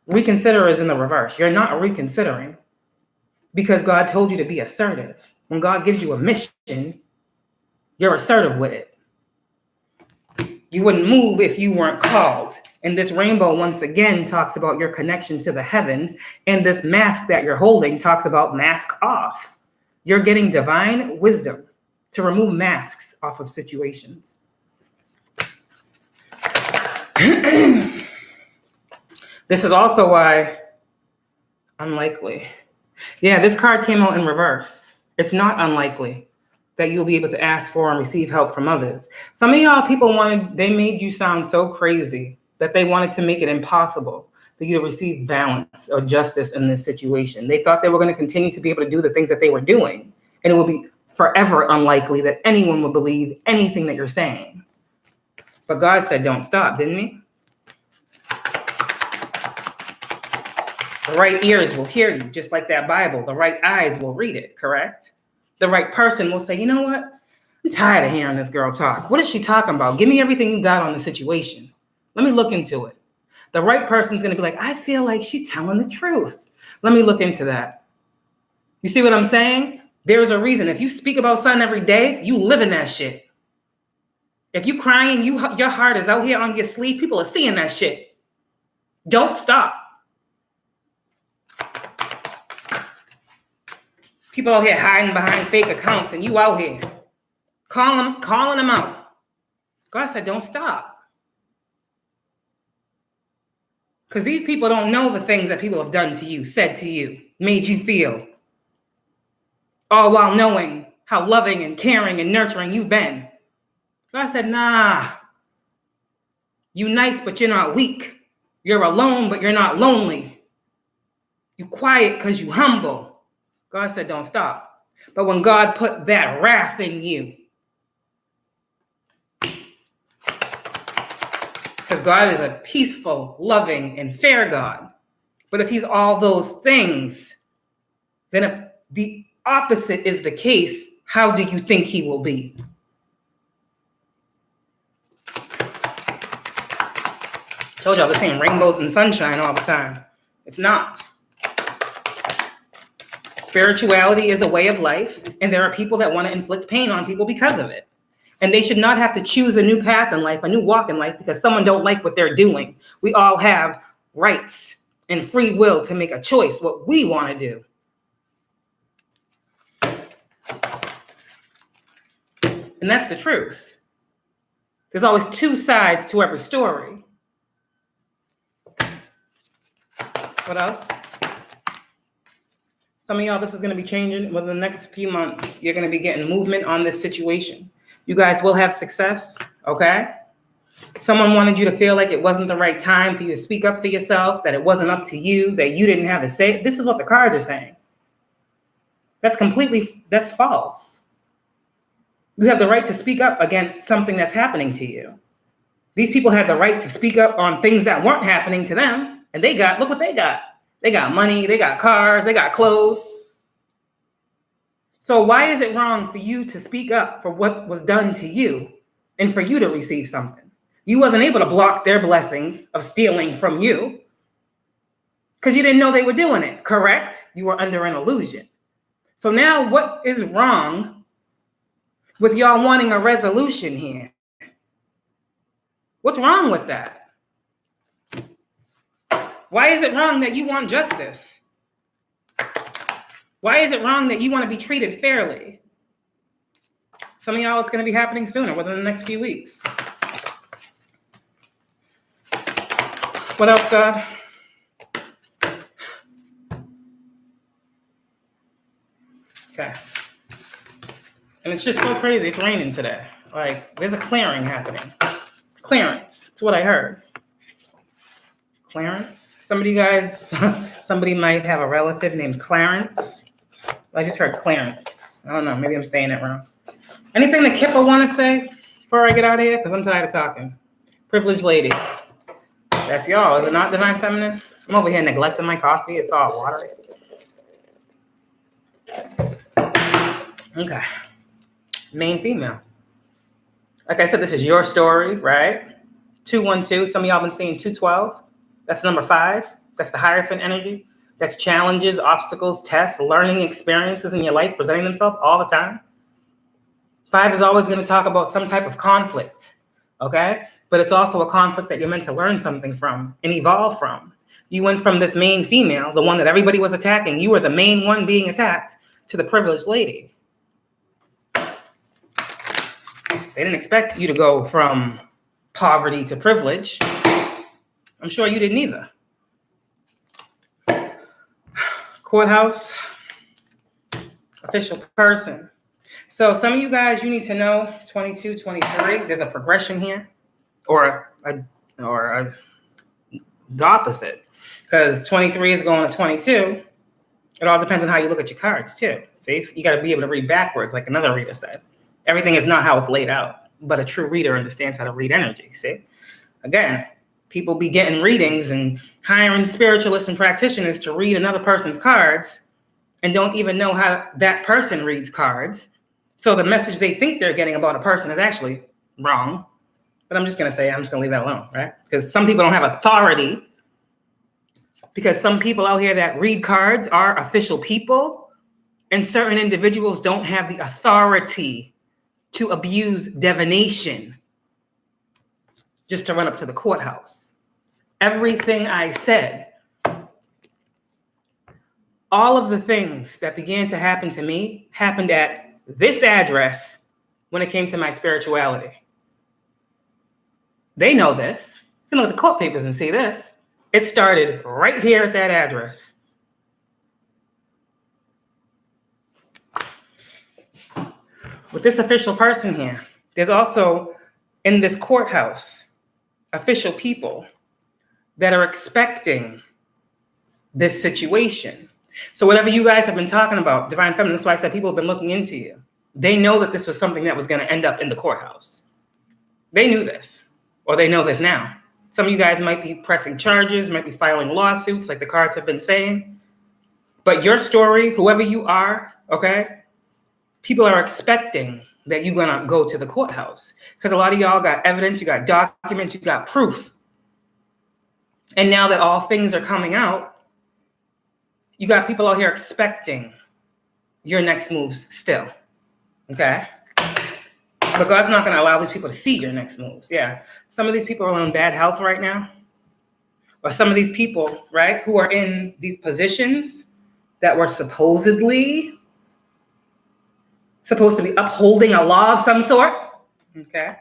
Reconsider is in the reverse. You're not reconsidering because God told you to be assertive. When God gives you a mission, you're assertive with it. You wouldn't move if you weren't called. And this rainbow, once again, talks about your connection to the heavens. And this mask that you're holding talks about mask off. You're getting divine wisdom to remove masks off of situations. This is also why unlikely. Yeah, this card came out in reverse. It's not unlikely that you'll be able to ask for and receive help from others. Some of y'all people they made you sound so crazy that they wanted to make it impossible for you to receive balance or justice in this situation. They thought they were going to continue to be able to do the things that they were doing. And it will be forever unlikely that anyone will believe anything that you're saying. But God said, don't stop, didn't he? The right ears will hear you, just like that Bible. The right eyes will read it, correct? The right person will say, you know what? I'm tired of hearing this girl talk. What is she talking about? Give me everything you got on the situation. Let me look into it. The right person's going to be like, I feel like she's telling the truth. Let me look into that. You see what I'm saying? There's a reason. If you speak about something every day, you live in that shit. If you crying, your heart is out here on your sleeve, people are seeing that shit. Don't stop. People out here hiding behind fake accounts and you out here calling them out. God said, don't stop. Because these people don't know the things that people have done to you, said to you, made you feel. All while knowing how loving and caring and nurturing you've been. God said, nah. You nice, but you're not weak. You're alone, but you're not lonely. You quiet because you humble. God said, don't stop. But when God put that wrath in you, because God is a peaceful, loving, and fair God. But if he's all those things, then if the opposite is the case, how do you think he will be? Told y'all, this ain't rainbows and sunshine all the time. It's not. Spirituality is a way of life, and there are people that want to inflict pain on people because of it. And they should not have to choose a new path in life, a new walk in life, because someone don't like what they're doing. We all have rights and free will to make a choice, what we want to do. And that's the truth. There's always two sides to every story. What else? Some of y'all, this is going to be changing within the next few months. You're going to be getting movement on this situation. You guys will have success, okay? Someone wanted you to feel like it wasn't the right time for you to speak up for yourself, that it wasn't up to you, that you didn't have to say it. This is what the cards are saying. That's false. You have the right to speak up against something that's happening to you. These people had the right to speak up on things that weren't happening to them, and look what they got. They got money, they got cars, they got clothes. So why is it wrong for you to speak up for what was done to you and for you to receive something? You wasn't able to block their blessings of stealing from you because you didn't know they were doing it, correct? You were under an illusion. So now what is wrong with y'all wanting a resolution here? What's wrong with that? Why is it wrong that you want justice? Why is it wrong that you want to be treated fairly? Some of y'all, it's going to be happening sooner, within the next few weeks. What else, God? Okay. And it's just so crazy. It's raining today. Like, there's a clearing happening. Clearance. That's what I heard. Clarence. Some of you guys, somebody might have a relative named Clarence. I just heard Clarence. I don't know. Maybe I'm saying it wrong. Anything that Kippa want to say before I get out of here? Because I'm tired of talking. Privileged lady. That's y'all. Is it not Divine Feminine? I'm over here neglecting my coffee. It's all watery. Okay. Main female. Like I said, this is your story, right? 212. Some of y'all been seeing 212. That's number 5. That's the Hierophant energy. That's challenges, obstacles, tests, learning experiences in your life presenting themselves all the time. 5 is always going to talk about some type of conflict, okay? But it's also a conflict that you're meant to learn something from and evolve from. You went from this main female, the one that everybody was attacking, you were the main one being attacked, to the privileged lady. They didn't expect you to go from poverty to privilege. I'm sure you didn't either. Courthouse, official person. So some of you guys, you need to know 22, 23, there's a progression here or the opposite, because 23 is going to 22. It all depends on how you look at your cards too. See, you got to be able to read backwards, like another reader said. Everything is not how it's laid out, but a true reader understands how to read energy. See, again, people be getting readings and hiring spiritualists and practitioners to read another person's cards and don't even know how that person reads cards. So the message they think they're getting about a person is actually wrong. But I'm just going to leave that alone, right? Because some people don't have authority. Because some people out here that read cards are official people, and certain individuals don't have the authority to abuse divination just to run up to the courthouse. Everything I said, all of the things that began to happen to me happened at this address when it came to my spirituality. They know this. You can look at the court papers and see this. It started right here at that address. With this official person here, there's also in this courthouse official people that are expecting this situation. So whatever you guys have been talking about, Divine Feminine, that's why I said people have been looking into you. They know that this was something that was going to end up in the courthouse. They knew this, or they know this now. Some of you guys might be pressing charges, might be filing lawsuits, like the cards have been saying. But your story, whoever you are, okay, people are expecting that you're going to go to the courthouse. Because a lot of y'all got evidence, you got documents, you got proof. And now that all things are coming out, you got people out here expecting your next moves still, okay? But God's not going to allow these people to see your next moves. Yeah. Some of these people are in bad health right now. Or some of these people, right, who are in these positions that were supposed to be upholding a law of some sort. Okay.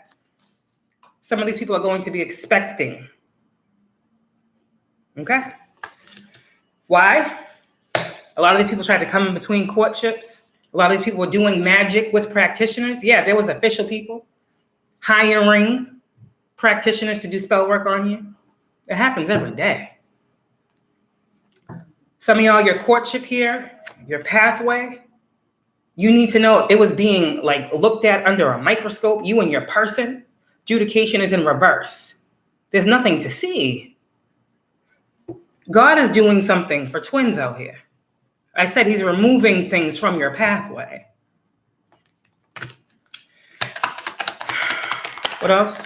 Some of these people are going to be expecting. Okay. Why? A lot of these people tried to come in between courtships. A lot of these people were doing magic with practitioners. Yeah, there was official people hiring practitioners to do spell work on you. It happens every day. Some of y'all, your courtship here, your pathway, you need to know it was being like looked at under a microscope. You and your person, adjudication is in reverse. There's nothing to see. God is doing something for twins out here. I said he's removing things from your pathway. What else?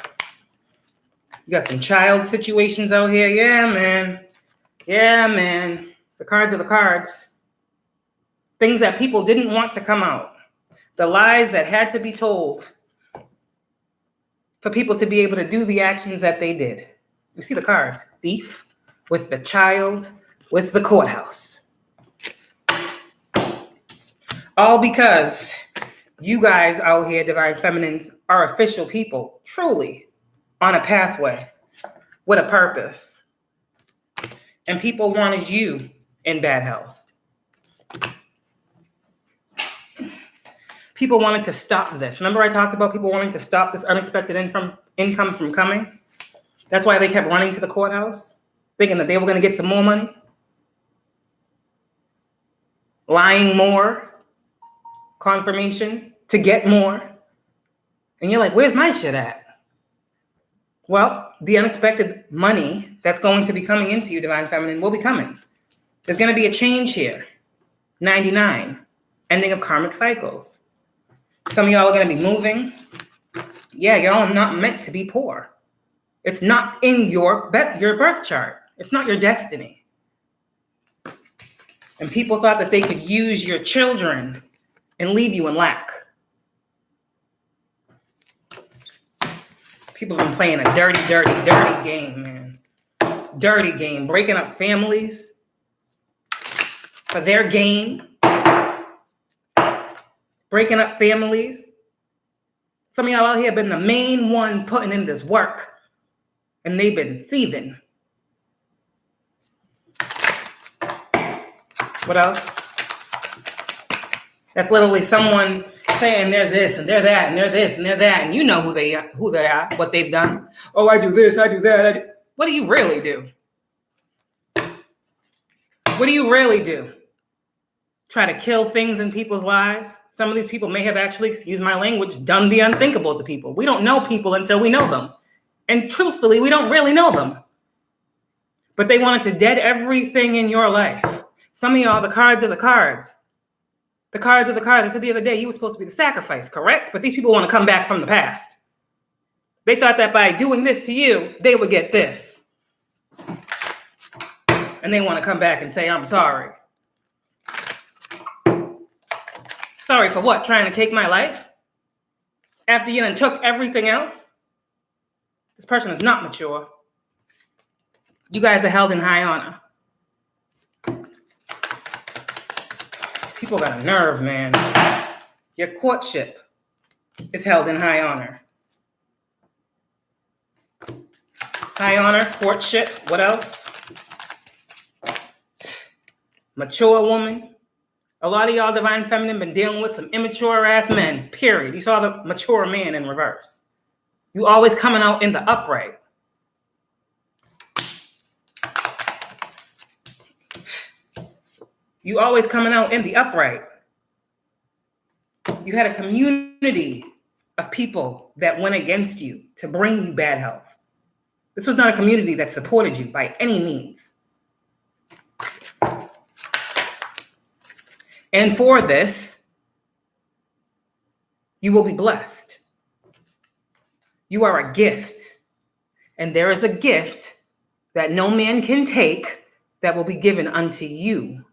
You got some child situations out here. Yeah, man. Yeah, man. The cards are the cards. Things that people didn't want to come out. The lies that had to be told for people to be able to do the actions that they did. You see the cards. Thief with the child with the courthouse. All because you guys out here, Divine Feminines, are official people, truly, on a pathway with a purpose. And people wanted you in bad health. People wanted to stop this. Remember I talked about people wanting to stop this unexpected income from coming? That's why they kept running to the courthouse, thinking that they were going to get some more money. Lying more. Confirmation to get more. And you're like, where's my shit at? Well, the unexpected money that's going to be coming into you, Divine Feminine, will be coming. There's going to be a change here. 99, ending of karmic cycles. Some of y'all are going to be moving. Yeah, y'all are not meant to be poor. It's not in your birth chart. It's not your destiny. And people thought that they could use your children and leave you in lack. People have been playing a dirty game, man. Dirty game, breaking up families for their gain. Breaking up families. Some of y'all out here have been the main one putting in this work, and they've been thieving. What else? That's literally someone saying they're this and they're that and they're this and they're that, and you know who they are, what they've done. Oh, I do this, I do that. What do you really do? What do you really do? Try to kill things in people's lives? Some of these people may have actually, excuse my language, done the unthinkable to people. We don't know people until we know them. And truthfully, we don't really know them. But they wanted to dead everything in your life. Some of y'all, the cards are the cards. The cards are the cards. I said the other day, you were supposed to be the sacrifice, correct? But these people want to come back from the past. They thought that by doing this to you, they would get this. And they want to come back and say, I'm sorry. Sorry for what? Trying to take my life? After you done took everything else? This person is not mature. You guys are held in high honor. People got a nerve, man. Your courtship is held in high honor. High honor, courtship, what else? Mature woman. A lot of y'all, Divine Feminine, been dealing with some immature ass men, period. You saw the mature man in reverse. You always coming out in the upright. You always coming out in the upright. You had a community of people that went against you to bring you bad health. This was not a community that supported you by any means. And for this, you will be blessed. You are a gift. And there is a gift that no man can take that will be given unto you.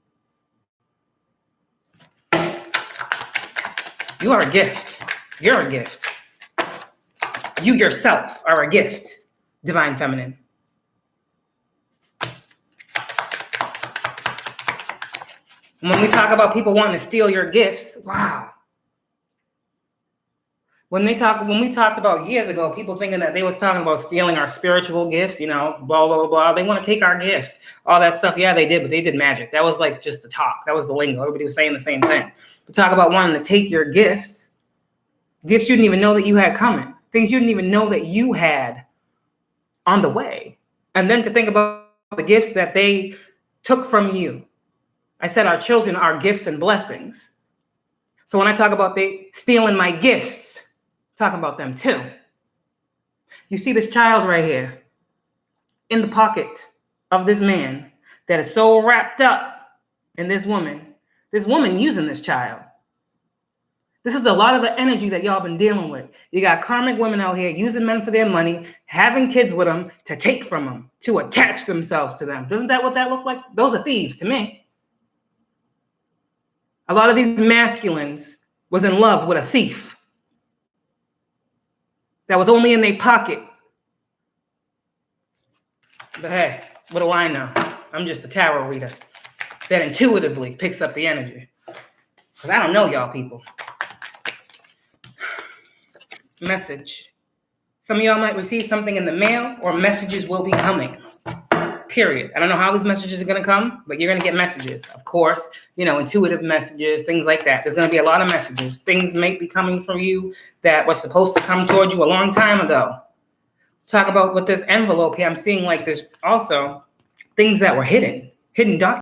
You are a gift. You're a gift. You yourself are a gift, Divine Feminine. When we talk about people wanting to steal your gifts, wow. When we talked about years ago, people thinking that they was talking about stealing our spiritual gifts, you know, blah, blah, blah. They want to take our gifts, all that stuff. Yeah, they did, but they did magic. That was like just the talk. That was the lingo. Everybody was saying the same thing. We talk about wanting to take your gifts you didn't even know that you had coming, things you didn't even know that you had on the way. And then to think about the gifts that they took from you. I said our children are gifts and blessings. So when I talk about they stealing my gifts, I'm talking about them too. You see this child right here in the pocket of this man that is so wrapped up in this woman using this child. This is a lot of the energy that y'all been dealing with. You got karmic women out here using men for their money, having kids with them to take from them, to attach themselves to them. Doesn't that what that look like? Those are thieves to me. A lot of these masculines was in love with a thief that was only in their pocket. But hey, what do I know? I'm just a tarot reader that intuitively picks up the energy. Because I don't know y'all people. Message. Some of y'all might receive something in the mail or messages will be coming. Period. I don't know how these messages are going to come, but you're going to get messages. Of course, you know, intuitive messages, things like that. There's going to be a lot of messages. Things may be coming from you that was supposed to come toward you a long time ago. Talk about with this envelope here. I'm seeing like this also things that were hidden documents.